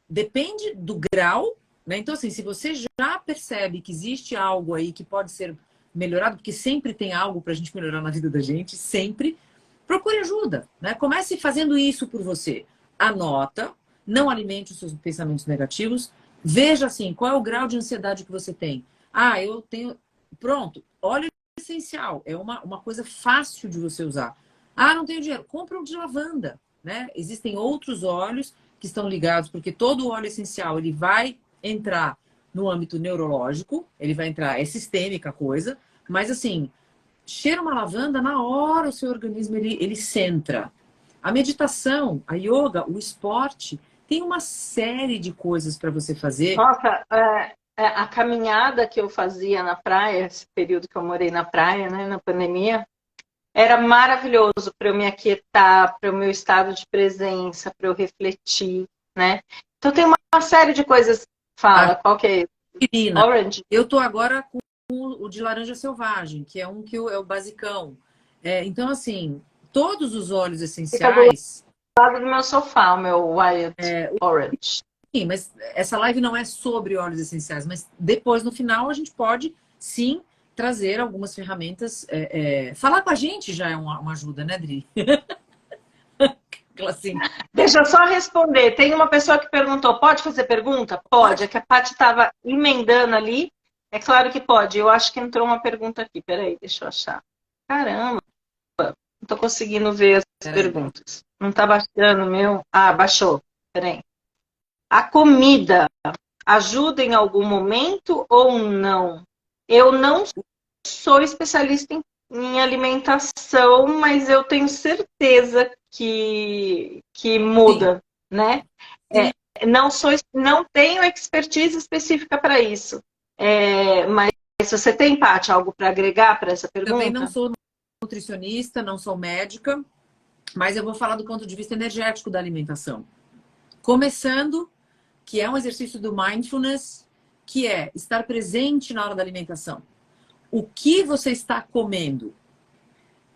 depende do grau, né? Então, assim, se você já percebe que existe algo aí que pode ser melhorado, porque sempre tem algo para a gente melhorar na vida da gente, sempre, procure ajuda, né? Comece fazendo isso por você. Anota, não alimente os seus pensamentos negativos, veja, assim, qual é o grau de ansiedade que você tem. Ah, eu tenho... Pronto, óleo essencial, é uma coisa fácil de você usar. Ah, não tenho dinheiro, compra um de lavanda, né? Existem outros óleos que estão ligados, porque todo óleo essencial, ele vai entrar no âmbito neurológico, ele vai entrar, é sistêmica a coisa, mas assim, cheira uma lavanda, na hora o seu organismo ele centra. A meditação, a yoga, o esporte, tem uma série de coisas para você fazer. Nossa, a caminhada que eu fazia na praia, esse período que eu morei na praia, né, na pandemia, era maravilhoso para eu me aquietar, para o meu estado de presença, para eu refletir, né? Então tem uma série de coisas. Fala, qual que é esse? Irina, Orange. eu tô agora com o de laranja selvagem, que é um que é o basicão. Então, assim, todos os óleos essenciais... Do lado do meu sofá, o meu Wild Orange. Sim, mas essa live não é sobre óleos essenciais, mas depois, no final, a gente pode, sim, trazer algumas ferramentas. Falar com a gente já é uma ajuda, né, Dri? Assim. Deixa eu só responder. Tem uma pessoa que perguntou, pode fazer pergunta? Pode. É que a Paty estava emendando ali. É claro que pode. Eu acho que entrou uma pergunta aqui. Peraí, deixa eu achar. Caramba, não estou conseguindo ver as perguntas. Não está baixando o meu? Ah, baixou. Peraí. A comida ajuda em algum momento ou não? Eu não sou especialista em alimentação, mas eu tenho certeza que muda, sim, né? Não tenho expertise específica para isso. Mas você tem, Paty, algo para agregar para essa pergunta? Também não sou nutricionista, não sou médica, mas eu vou falar do ponto de vista energético da alimentação. Começando, que é um exercício do mindfulness, que é estar presente na hora da alimentação. O que você está comendo?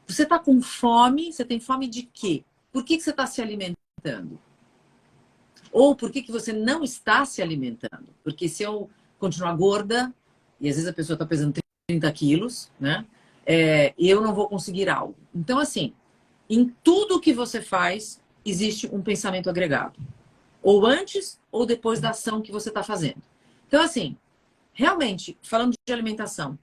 Você está com fome? Você tem fome de quê? Por que você está se alimentando? Ou por que você não está se alimentando? Porque se eu continuar gorda, e às vezes a pessoa está pesando 30 quilos, né? Eu não vou conseguir algo. Então, assim, em tudo que você faz, existe um pensamento agregado. Ou antes ou depois da ação que você está fazendo. Então, assim, realmente, falando de alimentação,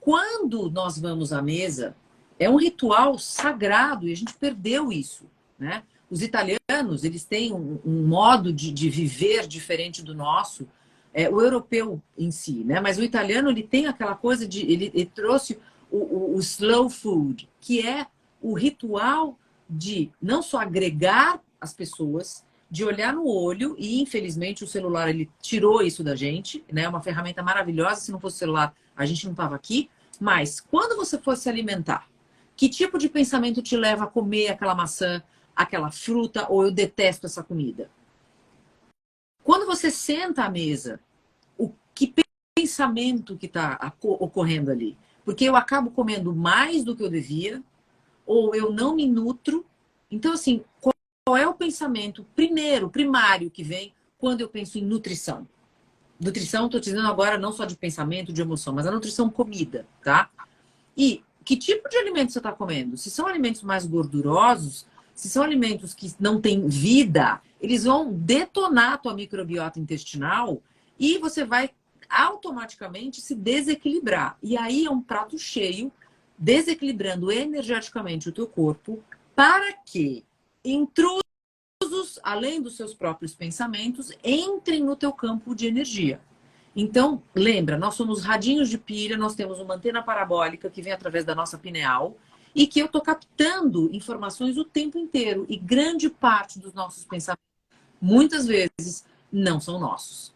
quando nós vamos à mesa, é um ritual sagrado e a gente perdeu isso, né? Os italianos, eles têm um modo de viver diferente do nosso, o europeu em si, né? Mas o italiano, ele tem aquela coisa de... Ele trouxe o slow food, que é o ritual de não só agregar as pessoas, de olhar no olho, e infelizmente o celular, ele tirou isso da gente, né? É uma ferramenta maravilhosa, se não fosse o celular, a gente não estava aqui. Mas quando você for se alimentar, que tipo de pensamento te leva a comer aquela maçã, aquela fruta, ou eu detesto essa comida? Quando você senta à mesa, que pensamento que está ocorrendo ali? Porque eu acabo comendo mais do que eu devia, ou eu não me nutro. Então, assim, qual é o pensamento primário que vem quando eu penso em nutrição? Nutrição, estou dizendo agora não só de pensamento, de emoção, mas a nutrição comida, tá? E que tipo de alimento você está comendo? Se são alimentos mais gordurosos, se são alimentos que não têm vida, eles vão detonar a tua microbiota intestinal e você vai automaticamente se desequilibrar. E aí é um prato cheio, desequilibrando energeticamente o teu corpo, para que intrusos, além dos seus próprios pensamentos, entrem no teu campo de energia. Então, lembra, nós somos radinhos de pilha, nós temos uma antena parabólica que vem através da nossa pineal e que eu estou captando informações o tempo inteiro. E grande parte dos nossos pensamentos, muitas vezes, não são nossos.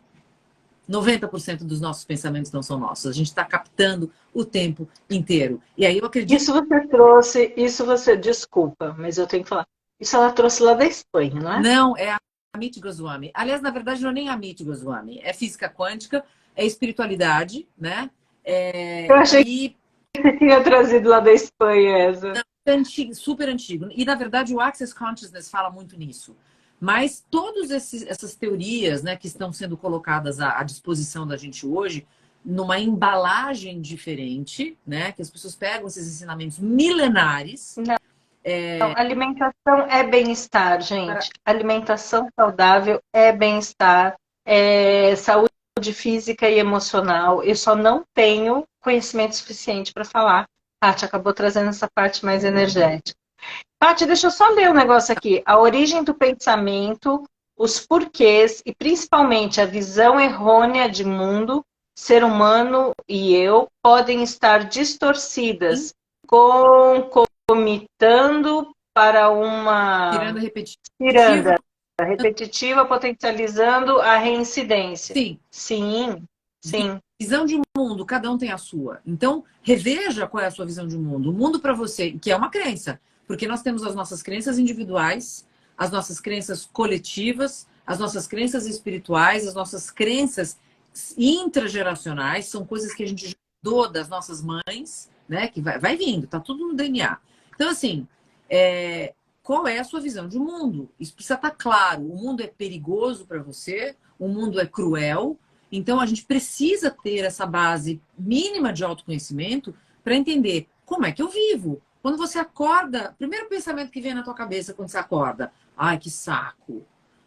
90% dos nossos pensamentos não são nossos. A gente está captando o tempo inteiro. E aí eu acredito... Desculpa, mas eu tenho que falar. Isso ela trouxe lá da Espanha, não é? Não, é a Amit Goswami. Aliás, na verdade, não é nem a Amit Goswami. É física quântica, é espiritualidade, né? Eu achei que você tinha trazido lá da Espanha essa. É antigo, super antigo. E, na verdade, o Access Consciousness fala muito nisso. Mas todas essas teorias, né, que estão sendo colocadas à disposição da gente hoje, numa embalagem diferente, né, que as pessoas pegam esses ensinamentos milenares. Não, alimentação é bem-estar, gente. Alimentação saudável é bem-estar, é saúde física e emocional. Eu só não tenho conhecimento suficiente para falar. Paty acabou trazendo essa parte mais energética. Paty, deixa eu só ler um negócio aqui. A origem do pensamento, os porquês e principalmente a visão errônea de mundo, ser humano e eu podem estar distorcidas, concomitando para uma ciranda repetitiva, potencializando a reincidência. Sim. Sim, sim. Visão de mundo, cada um tem a sua. Então, reveja qual é a sua visão de mundo. O mundo para você, que é uma crença. Porque nós temos as nossas crenças individuais, as nossas crenças coletivas, as nossas crenças espirituais, as nossas crenças intrageracionais, são coisas que a gente herdou das nossas mães, né? Que vai vindo, tá tudo no DNA. Então, assim, qual é a sua visão de mundo? Isso precisa estar claro. O mundo é perigoso para você, o mundo é cruel. Então, a gente precisa ter essa base mínima de autoconhecimento para entender como é que eu vivo. Quando você acorda, o primeiro pensamento que vem na tua cabeça quando você acorda, ai, que saco.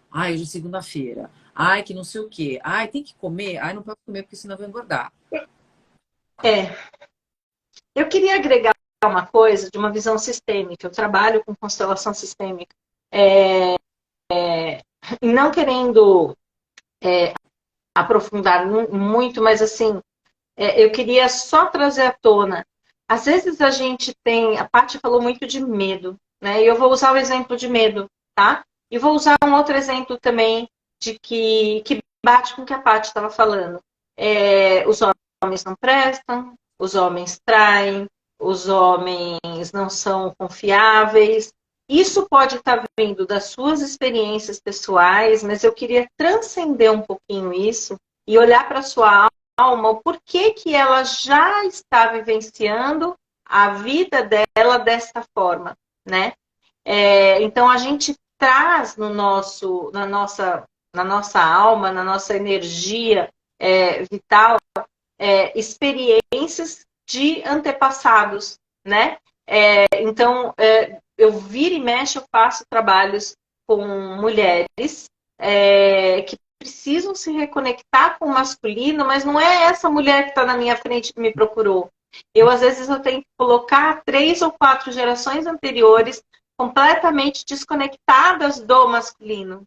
Ai, hoje é segunda-feira. Ai, que não sei o quê. Ai, tem que comer. Ai, não posso comer porque senão eu vou engordar. Eu queria agregar uma coisa de uma visão sistêmica. Eu trabalho com constelação sistêmica. Não querendo aprofundar muito, mas assim, eu queria só trazer à tona. Às vezes a gente tem, a Paty falou muito de medo, né? E eu vou usar o exemplo de medo, tá? E vou usar um outro exemplo também de que bate com o que a Paty estava falando. Os homens não prestam, os homens traem, os homens não são confiáveis. Isso pode estar vindo das suas experiências pessoais, mas eu queria transcender um pouquinho isso e olhar para a sua alma, o porquê que ela já está vivenciando a vida dela desta forma, né? Então, a gente traz na nossa alma, na nossa energia vital, experiências de antepassados, né? Então, eu vira e mexe, eu faço trabalhos com mulheres que precisam se reconectar com o masculino, mas não é essa mulher que está na minha frente que me procurou. Às vezes, eu tenho que colocar 3 ou 4 gerações anteriores completamente desconectadas do masculino.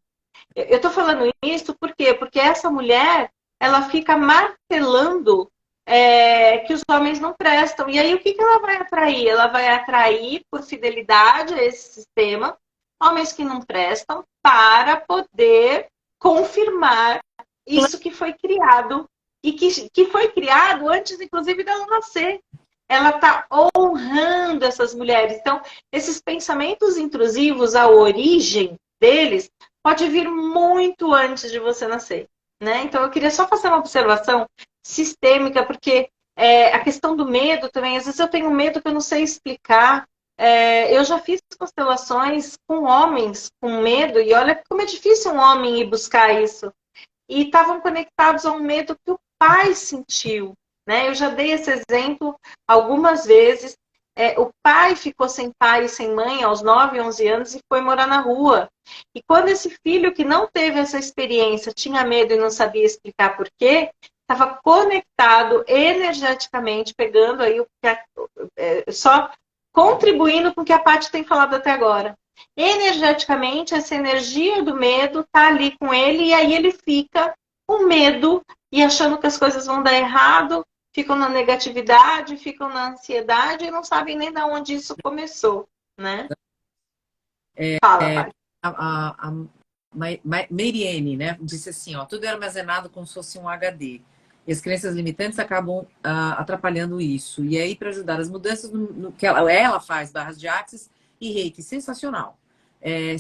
Eu estou falando isso por quê? Porque essa mulher, ela fica martelando que os homens não prestam. E aí, o que ela vai atrair? Ela vai atrair, por fidelidade a esse sistema, homens que não prestam para poder confirmar isso que foi criado. E que foi criado antes, inclusive, dela nascer. Ela está honrando essas mulheres. Então, esses pensamentos intrusivos, a origem deles, pode vir muito antes de você nascer, né? Então, eu queria só fazer uma observação sistêmica, porque a questão do medo também, às vezes eu tenho medo que eu não sei explicar. Eu já fiz constelações com homens com medo, e olha como é difícil um homem ir buscar isso. E estavam conectados a um medo que o pai sentiu, né? Eu já dei esse exemplo algumas vezes. O pai ficou sem pai e sem mãe aos 9, 11 anos e foi morar na rua. E quando esse filho que não teve essa experiência tinha medo e não sabia explicar por quê, estava conectado energeticamente, pegando aí só contribuindo com o que a Paty tem falado até agora. Energeticamente, essa energia do medo está ali com ele, e aí ele fica com medo e achando que as coisas vão dar errado, ficam na negatividade, ficam na ansiedade e não sabem nem de onde isso começou, né? Fala, Paty. A Mariene, né, disse assim, ó, tudo é armazenado como se fosse um HD. E as crenças limitantes acabam atrapalhando isso. E aí, para ajudar as mudanças, no que ela faz barras de Axis e Reiki, sensacional.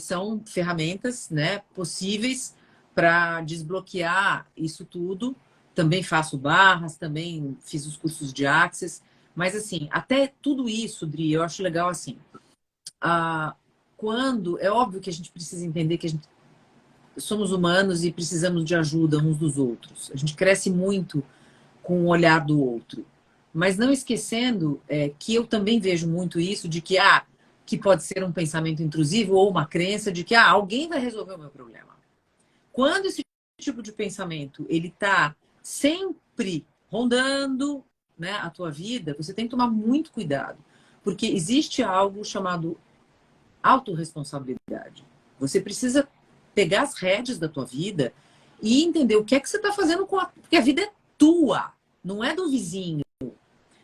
São ferramentas, né, possíveis para desbloquear isso tudo. Também faço barras, também fiz os cursos de Axis. Mas, assim, até tudo isso, Dri, eu acho legal, assim, quando... É óbvio que a gente precisa entender que somos humanos e precisamos de ajuda uns dos outros. A gente cresce muito com o olhar do outro. Mas não esquecendo que eu também vejo muito isso de que pode ser um pensamento intrusivo ou uma crença de que alguém vai resolver o meu problema. Quando esse tipo de pensamento ele está sempre rondando, né, a tua vida, você tem que tomar muito cuidado. Porque existe algo chamado autorresponsabilidade. Você precisa pegar as rédeas da tua vida e entender o que é que você está fazendo porque a vida é tua, não é do vizinho.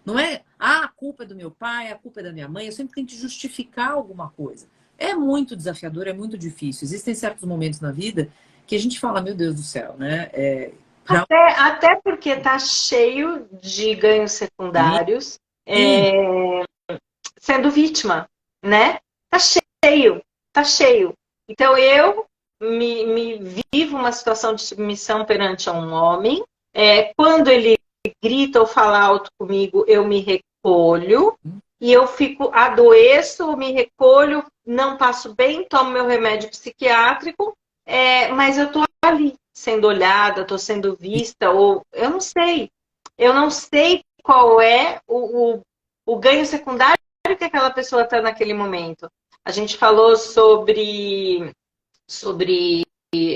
Não é, a culpa é do meu pai, a culpa é da minha mãe. Eu sempre tenho que justificar alguma coisa. É muito desafiador, é muito difícil. Existem certos momentos na vida que a gente fala, meu Deus do céu, né? Até porque tá cheio de ganhos secundários sendo vítima, né? Tá cheio. Então eu me vivo uma situação de submissão perante a um homem. Quando ele grita ou fala alto comigo, eu me recolho e eu adoeço, me recolho, não passo bem, tomo meu remédio psiquiátrico, mas eu tô ali sendo olhada, tô sendo vista, ou eu não sei qual é o ganho secundário que aquela pessoa está naquele momento. A gente falou sobre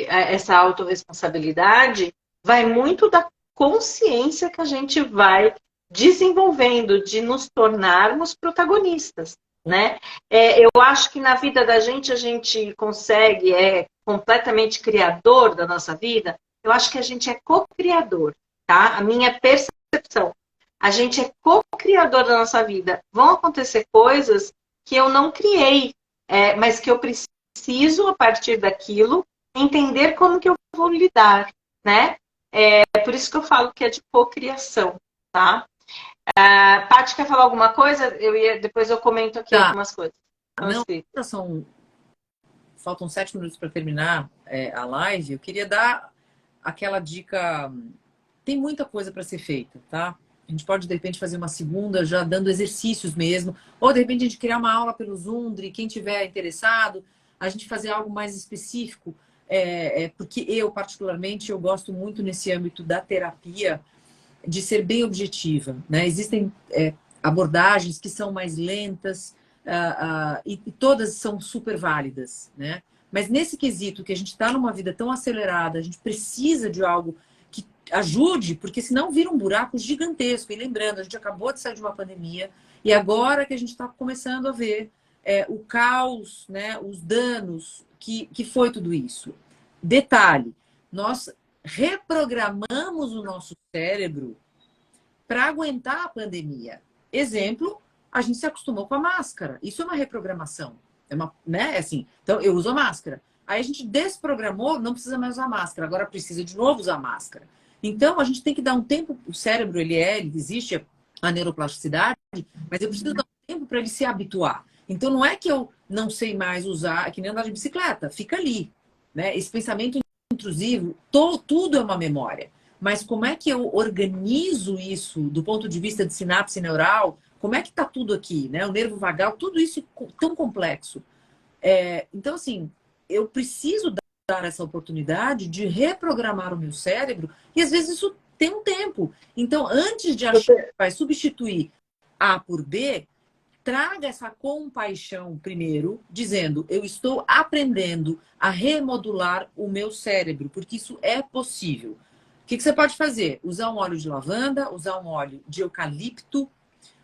essa autorresponsabilidade, vai muito da consciência que a gente vai desenvolvendo de nos tornarmos protagonistas, né? Eu acho que na vida da gente a gente consegue, completamente criador da nossa vida. Eu acho que a gente é co-criador, tá? A minha percepção. A gente é co-criador da nossa vida. Vão acontecer coisas que eu não criei, mas que eu preciso, a partir daquilo, entender como que eu vou lidar, né? É por isso que eu falo que é de cocriação, tá? Paty, quer falar alguma coisa? Depois eu comento aqui algumas coisas. Faltam 7 minutos para terminar a live. Eu queria dar aquela dica. Tem muita coisa para ser feita, tá? A gente pode, de repente, fazer uma segunda já dando exercícios mesmo. Ou, de repente, a gente criar uma aula pelo Zoom, quem tiver interessado, a gente fazer algo mais específico. Porque eu, particularmente, eu gosto muito nesse âmbito da terapia de ser bem objetiva, né? Existem abordagens que são mais lentas e todas são super válidas, né? Mas nesse quesito que a gente está numa vida tão acelerada, a gente precisa de algo que ajude, porque senão vira um buraco gigantesco. E lembrando, a gente acabou de sair de uma pandemia e agora que a gente está começando a ver o caos, né? Os danos que foi tudo isso. Detalhe, nós reprogramamos o nosso cérebro para aguentar a pandemia. Exemplo, a gente se acostumou com a máscara. Isso é uma reprogramação. Né? Assim, então, eu uso a máscara. Aí a gente desprogramou, não precisa mais usar máscara. Agora precisa de novo usar máscara. Então, a gente tem que dar um tempo. O cérebro, ele existe a neuroplasticidade, mas eu preciso dar um tempo para ele se habituar. Então, não é que eu não sei mais usar, é que nem andar de bicicleta. Fica ali. Né? Esse pensamento intrusivo, tudo é uma memória. Mas como é que eu organizo isso do ponto de vista de sinapse neural? Como é que está tudo aqui, né? O nervo vagal, tudo isso tão complexo. Então, assim, eu preciso dar essa oportunidade de reprogramar o meu cérebro e às vezes isso tem um tempo. Então, antes de achar que vai substituir A por B, traga essa compaixão primeiro, dizendo, eu estou aprendendo a remodular o meu cérebro, porque isso é possível. que você pode fazer? Usar um óleo de lavanda, usar um óleo de eucalipto,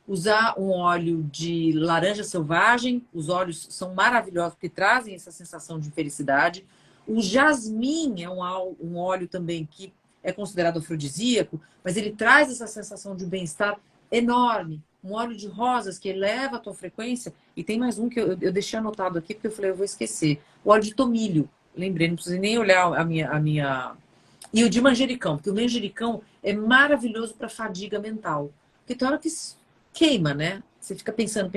usar um óleo de laranja selvagem. Os óleos são maravilhosos porque trazem essa sensação de felicidade. O jasmim é um óleo também que é considerado afrodisíaco, mas ele traz essa sensação de bem-estar enorme. Um óleo de rosas que eleva a tua frequência. E tem mais um que eu deixei anotado aqui porque eu falei, eu vou esquecer. O óleo de tomilho. Lembrei, não precisei nem olhar a minha... E o de manjericão, porque o manjericão é maravilhoso para fadiga mental. Porque tem hora que queima, né? Você fica pensando,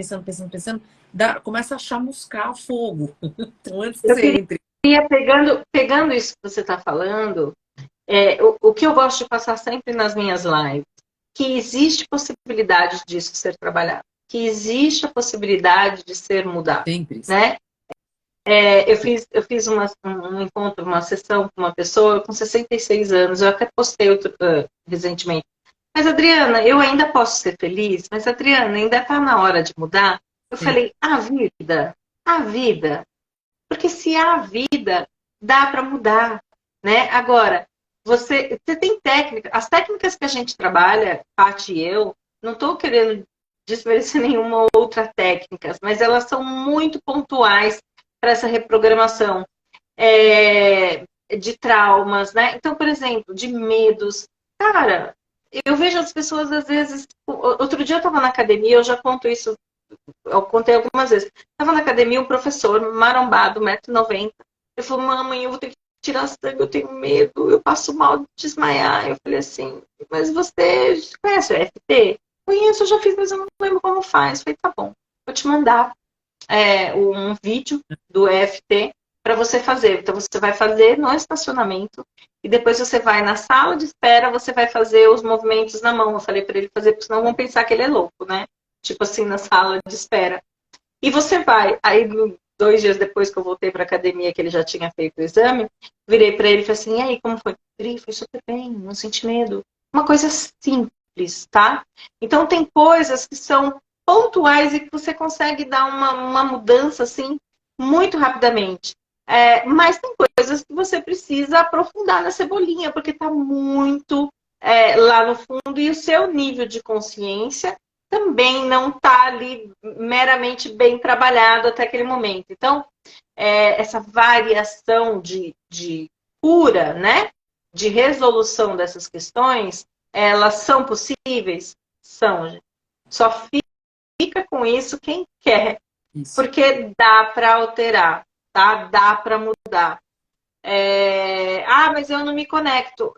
começa a chamuscar fogo. Então, antes que Eu você entre. queria, pegando isso que você está falando, o que eu gosto de passar sempre nas minhas lives, que existe possibilidade disso ser trabalhado, que existe a possibilidade de ser mudado, Sempre. né? Eu fiz um encontro, uma sessão com uma pessoa com 66 anos, eu até postei recentemente. Mas, Adriana, eu ainda posso ser feliz? Mas, Adriana, ainda está na hora de mudar? Eu falei, a vida. Porque se há vida, dá para mudar, né? Agora, você tem técnica, as técnicas que a gente trabalha, Paty e eu, não estou querendo desmerecer nenhuma outra técnica, mas elas são muito pontuais para essa reprogramação de traumas, né? Então, por exemplo, de medos. Cara, eu vejo as pessoas, às vezes... Outro dia eu estava na academia, eu já conto isso, eu contei algumas vezes. Estava na academia, um professor marombado, 1,90 m. Ele falou, mamãe, eu vou ter que tirar sangue, eu tenho medo, eu passo mal de desmaiar. Eu falei assim, mas você conhece o EFT? Conheço, eu já fiz, mas eu não lembro como faz. Eu falei, tá bom, vou te mandar um vídeo do EFT para você fazer. Então, você vai fazer no estacionamento e depois você vai na sala de espera, você vai fazer os movimentos na mão. Eu falei para ele fazer, porque senão vão pensar que ele é louco, né? Tipo assim, na sala de espera. E você vai. Aí, 2 dias depois que eu voltei para a academia, que ele já tinha feito o exame, virei para ele e falei assim, e aí, como foi? Ele foi super bem, não senti medo. Uma coisa simples, tá? Então, tem coisas que são pontuais e que você consegue dar uma mudança, assim, muito rapidamente. Mas tem coisas que você precisa aprofundar na cebolinha, porque está muito lá no fundo e o seu nível de consciência também não está ali meramente bem trabalhado até aquele momento. Então, essa variação de cura, né, de resolução dessas questões, elas são possíveis? São, gente. Só fica com isso quem quer, porque dá para alterar, tá? Dá para mudar. Mas eu não me conecto.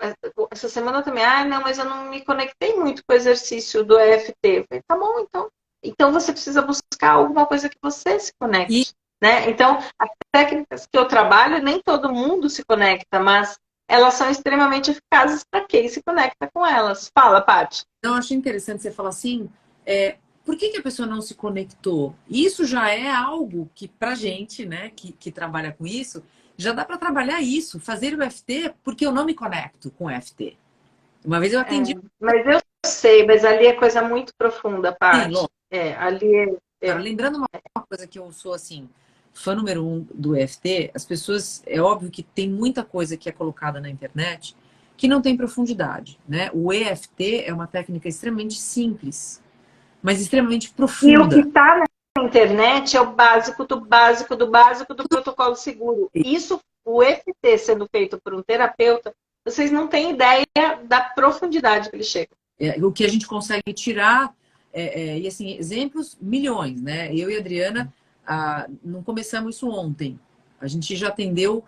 Essa semana também, não, mas eu não me conectei muito com o exercício do EFT. Eu falei, tá bom, então. Então você precisa buscar alguma coisa que você se conecte. Né? Então, as técnicas que eu trabalho, nem todo mundo se conecta, mas elas são extremamente eficazes para quem se conecta com elas. Fala, Paty. Eu acho interessante você falar assim, por que a pessoa não se conectou? Isso já é algo que, pra gente, né, que trabalha com isso, já dá para trabalhar isso, fazer o EFT, porque eu não me conecto com o EFT. Uma vez eu atendi... Mas eu sei, mas ali é coisa muito profunda, Paty. Sim, ali Agora, lembrando uma coisa que eu sou, assim, fã número 1 do EFT, as pessoas, é óbvio que tem muita coisa que é colocada na internet que não tem profundidade, né? O EFT é uma técnica extremamente simples, mas extremamente profunda. E o que está na internet é o básico do básico do básico do protocolo seguro. Isso, o EFT sendo feito por um terapeuta, vocês não têm ideia da profundidade que ele chega. O que a gente consegue tirar, e assim, exemplos, milhões, né? Eu e a Adriana não começamos isso ontem. A gente já atendeu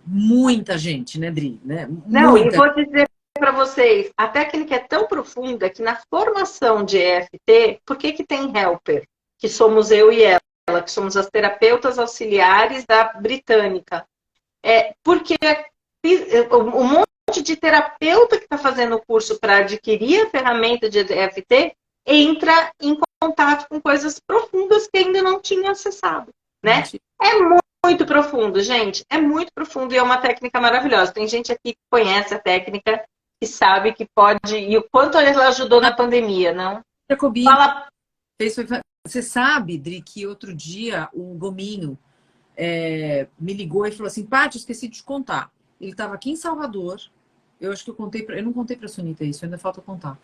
muita gente, né, Dri? Né? Não, e vou dizer para vocês, até aquele que é tão profunda que na formação de EFT, por que tem helper? Que somos eu e ela, que somos as terapeutas auxiliares da britânica. Porque um monte de terapeuta que está fazendo o curso para adquirir a ferramenta de EFT entra em contato com coisas profundas que ainda não tinha acessado, né? É muito profundo, gente. É muito profundo e é uma técnica maravilhosa. Tem gente aqui que conhece a técnica, que sabe que pode... E o quanto ela ajudou na pandemia, não? Fala... Você sabe, Dri, que outro dia o Gominho me ligou e falou assim, Paty, esqueci de te contar. Ele estava aqui em Salvador, Eu acho que eu não contei para a Sunita isso, ainda falta contar.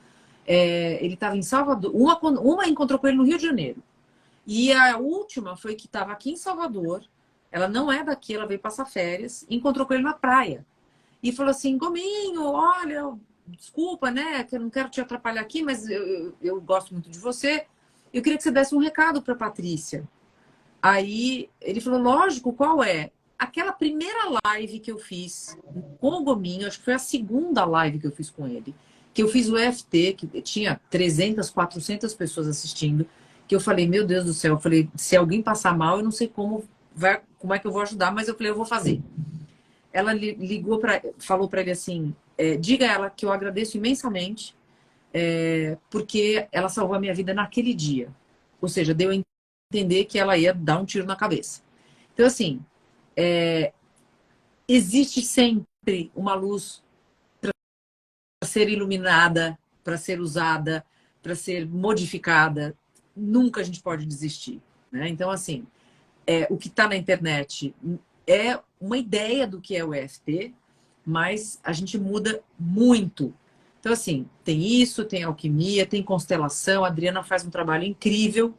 Ele estava em Salvador. Uma encontrou com ele no Rio de Janeiro. E a última foi que estava aqui em Salvador. Ela não é daqui, ela veio passar férias. Encontrou com ele na praia. E falou assim, Gominho, olha, desculpa, né? Que eu não quero te atrapalhar aqui, mas eu gosto muito de você. Eu queria que você desse um recado para Patrícia. Aí ele falou, lógico, qual é? Aquela primeira live que eu fiz com o Gominho, acho que foi a segunda live que eu fiz com ele, que eu fiz o EFT, que tinha 300, 400 pessoas assistindo, que eu falei, meu Deus do céu, eu falei, se alguém passar mal, eu não sei como é que eu vou ajudar, mas eu falei, eu vou fazer. Ela ligou falou para ele assim, diga a ela que eu agradeço imensamente, porque ela salvou a minha vida naquele dia. Ou seja, deu a entender que ela ia dar um tiro na cabeça. Então, assim, existe sempre uma luz para ser iluminada, para ser usada, para ser modificada. Nunca a gente pode desistir, né? Então, assim, o que está na internet é uma ideia do que é o EFT, mas a gente muda muito. Então, assim, tem isso, tem alquimia, tem constelação. A Adriana faz um trabalho incrível.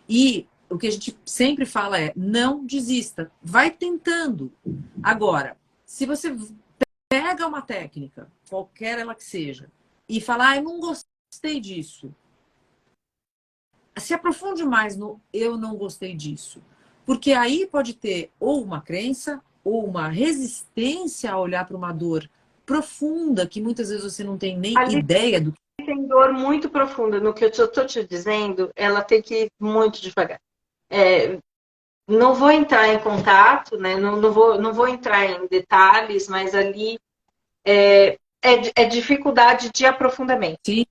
E o que a gente sempre fala é, não desista. Vai tentando. Agora, se você pega uma técnica, qualquer ela que seja, e fala, eu não gostei disso. Se aprofunde mais no eu não gostei disso. Porque aí pode ter ou uma crença, ou uma resistência a olhar para uma dor profunda, que muitas vezes você não tem nem ideia do que tem dor muito profunda. No que eu estou te dizendo, ela tem que ir muito devagar. Não vou entrar em contato, né? Não vou entrar em detalhes, mas ali é dificuldade de aprofundamento. Sim.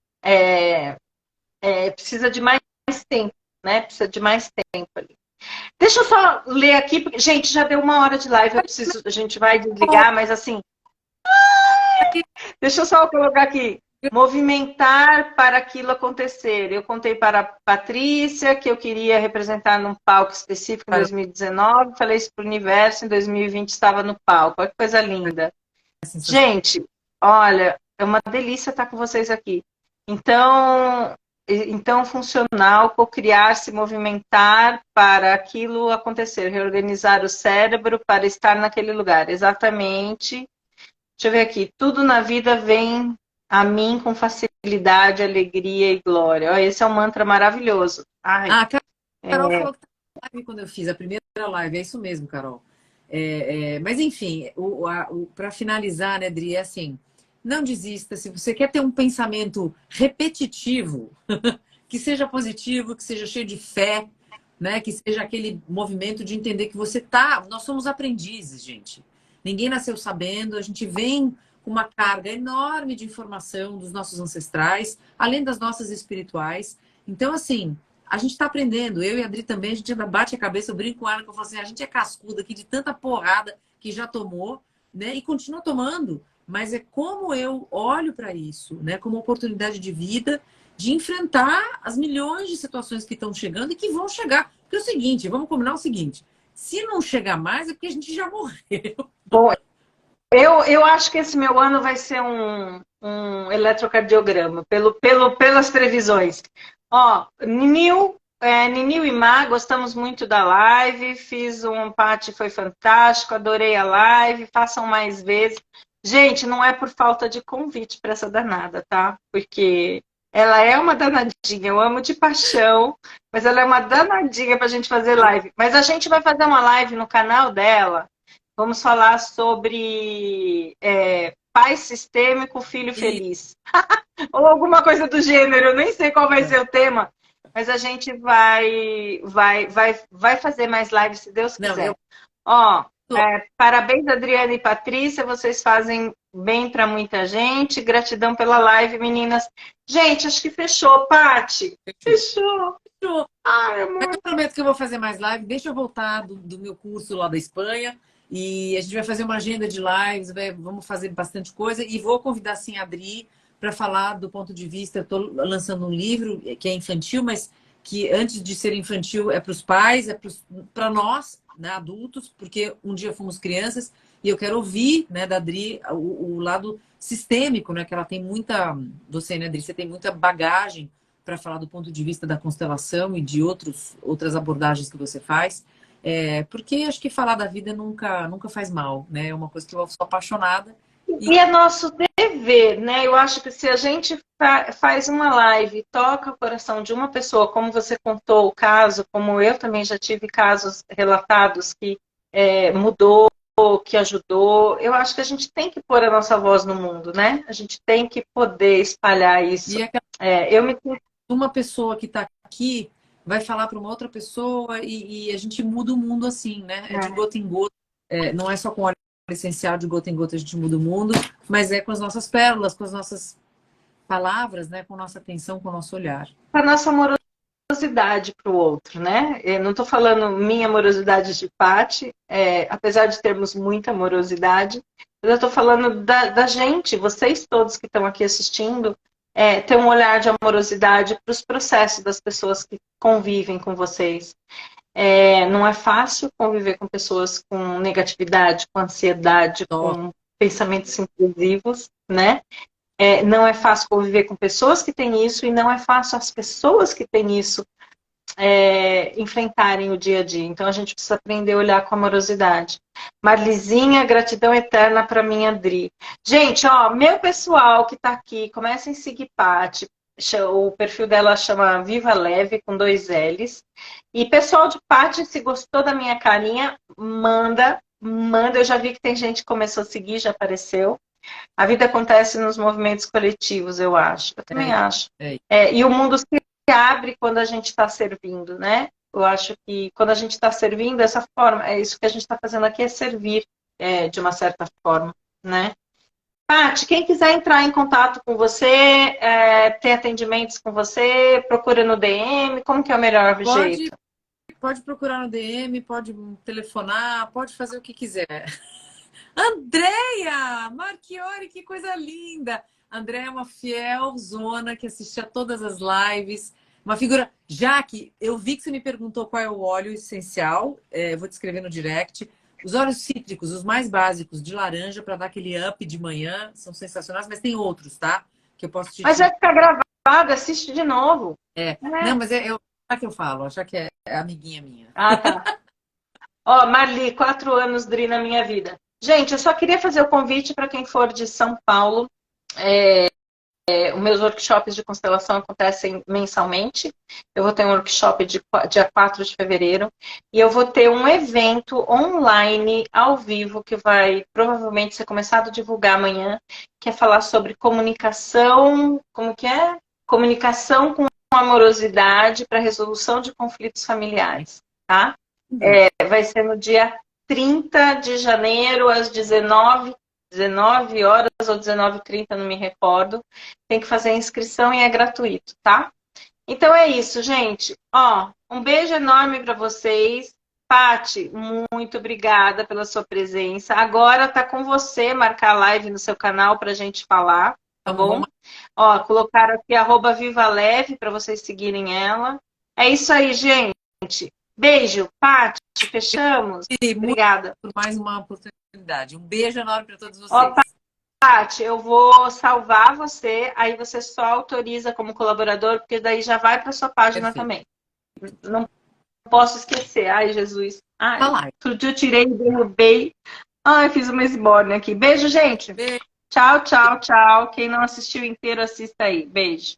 Precisa de mais tempo, né? Precisa de mais tempo ali. Deixa eu só ler aqui, porque, gente, já deu 1 hora de live, a gente vai desligar, mas assim. Deixa eu só colocar aqui. Movimentar para aquilo acontecer. Eu contei para a Patrícia que eu queria representar num palco específico em 2019. Falei isso para o universo, em 2020 estava no palco. Olha que coisa linda. Gente, olha, é uma delícia estar com vocês aqui. Então funcional, cocriar, se movimentar para aquilo acontecer. Reorganizar o cérebro para estar naquele lugar. Exatamente. Deixa eu ver aqui. Tudo na vida vem a mim com facilidade, alegria e glória. Olha, esse é um mantra maravilhoso. Ai, Carol falou que estava na live quando eu fiz a primeira live. É isso mesmo, Carol. Mas, enfim, para finalizar, né, Dri, é assim, não desista. Se você quer ter um pensamento repetitivo, que seja positivo, que seja cheio de fé, né, que seja aquele movimento de entender que nós somos aprendizes, gente. Ninguém nasceu sabendo, a gente vem com uma carga enorme de informação dos nossos ancestrais, além das nossas espirituais. Então, assim, a gente está aprendendo. Eu e a Adri também, a gente ainda bate a cabeça, eu brinco com ela, que eu falo assim, a gente é cascuda aqui de tanta porrada que já tomou, né? E continua tomando. Mas é como eu olho para isso, né? Como oportunidade de vida, de enfrentar as milhões de situações que estão chegando e que vão chegar. Porque é o seguinte, vamos combinar o seguinte, se não chegar mais é porque a gente já morreu. Bom, eu acho que esse meu ano vai ser um eletrocardiograma, pelas previsões. Ó, Ninil e Má, gostamos muito da live, fiz um empate, foi fantástico, adorei a live, façam mais vezes. Gente, não é por falta de convite para essa danada, tá? Porque ela é uma danadinha, eu amo de paixão, mas ela é uma danadinha pra gente fazer live. Mas a gente vai fazer uma live no canal dela, vamos falar sobre pai sistêmico, filho feliz. Ou alguma coisa do gênero, eu nem sei qual vai ser o tema, mas a gente vai fazer mais lives, se Deus quiser. Ó, parabéns, Adriana e Patrícia, vocês fazem bem para muita gente. Gratidão pela live, meninas. Gente, acho que fechou, Paty. Fechou. Ai, amor. Mas eu prometo que eu vou fazer mais live. Deixa eu voltar do meu curso lá da Espanha. E a gente vai fazer uma agenda de lives, vamos fazer bastante coisa. E vou convidar, sim, a Adri para falar do ponto de vista... Eu estou lançando um livro que é infantil, mas que antes de ser infantil é para os pais, é para nós, né, adultos, porque um dia fomos crianças, e eu quero ouvir, né, da Dri o lado sistêmico, né, que ela tem muita, você, né, Dri, você tem muita bagagem para falar do ponto de vista da constelação e de outras abordagens que você faz, porque acho que falar da vida nunca faz mal, né, é uma coisa que eu sou apaixonada. E é nosso dever, né? Eu acho que se a gente faz uma live, toca o coração de uma pessoa, como você contou o caso, como eu também já tive casos relatados que mudou, que ajudou, eu acho que a gente tem que pôr a nossa voz no mundo, né? A gente tem que poder espalhar isso. E uma pessoa que está aqui vai falar para uma outra pessoa e a gente muda o mundo assim, né? É de gota em gota. Não é só com óleo essencial, de gota em gota a gente muda o mundo, mas é com as nossas pérolas, com as nossas palavras, né? Com nossa atenção, com o nosso olhar. Com a nossa amorosidade para o outro, né? Eu não estou falando minha amorosidade de Paty, apesar de termos muita amorosidade, eu estou falando da gente, vocês todos que estão aqui assistindo, ter um olhar de amorosidade para os processos das pessoas que convivem com vocês. Não é fácil conviver com pessoas com negatividade, com ansiedade, com pensamentos intrusivos, né? Não é fácil conviver com pessoas que têm isso e não é fácil as pessoas que têm isso enfrentarem o dia a dia. Então a gente precisa aprender a olhar com amorosidade. Marlizinha, gratidão eterna para minha Dri. Gente, meu pessoal que está aqui, comecem a seguir Paty. O perfil dela chama Viva Leve, com 2 L's. E pessoal de Paty, se gostou da minha carinha, manda. Eu já vi que tem gente que começou a seguir, já apareceu. A vida acontece nos movimentos coletivos, eu acho. Eu também acho. E o mundo se abre quando a gente está servindo, né? Eu acho que quando a gente está servindo dessa forma, é isso que a gente está fazendo aqui, é servir de uma certa forma, né? Paty, quem quiser entrar em contato com você, ter atendimentos com você, procura no DM, como que é o melhor jeito? Pode procurar no DM, pode telefonar, pode fazer o que quiser. Andréia Marchiori, que coisa linda! Andréia é uma fiel zona que assiste a todas as lives. Uma figura... Jaque, eu vi que você me perguntou qual é o óleo essencial. Vou te escrever no direct. Os óleos cítricos, os mais básicos, de laranja, para dar aquele up de manhã, são sensacionais, mas tem outros, tá? Que eu posso te... Mas vai ficar gravado, assiste de novo. Não, mas já que eu falo, achar que é amiguinha minha. Ah, tá. Marli, 4 anos Dri na minha vida. Gente, eu só queria fazer o convite para quem for de São Paulo. Os meus workshops de constelação acontecem mensalmente. Eu vou ter um workshop dia 4 de fevereiro. E eu vou ter um evento online, ao vivo, que vai provavelmente ser começado a divulgar amanhã, que é falar sobre comunicação. Como que é? Comunicação com amorosidade para resolução de conflitos familiares. Tá? Vai ser no dia 30 de janeiro, às 19 horas ou 19h30, não me recordo. Tem que fazer a inscrição e é gratuito, tá? Então é isso, gente. Um beijo enorme para vocês. Paty, muito obrigada pela sua presença. Agora tá com você marcar a live no seu canal pra gente falar, tá bom? Colocaram aqui @vivaleve para vocês seguirem ela. É isso aí, gente. Beijo, Paty, fechamos. Obrigada por mais uma oportunidade. Um beijo enorme para todos vocês. Paty, eu vou salvar você, aí você só autoriza como colaborador, porque daí já vai para sua página também. Não posso esquecer. Ai, Jesus. Outro dia eu tirei e derrubei. Fiz uma esbórnia aqui. Beijo, gente. Beijo. Tchau, tchau, tchau. Quem não assistiu inteiro, assista aí. Beijo.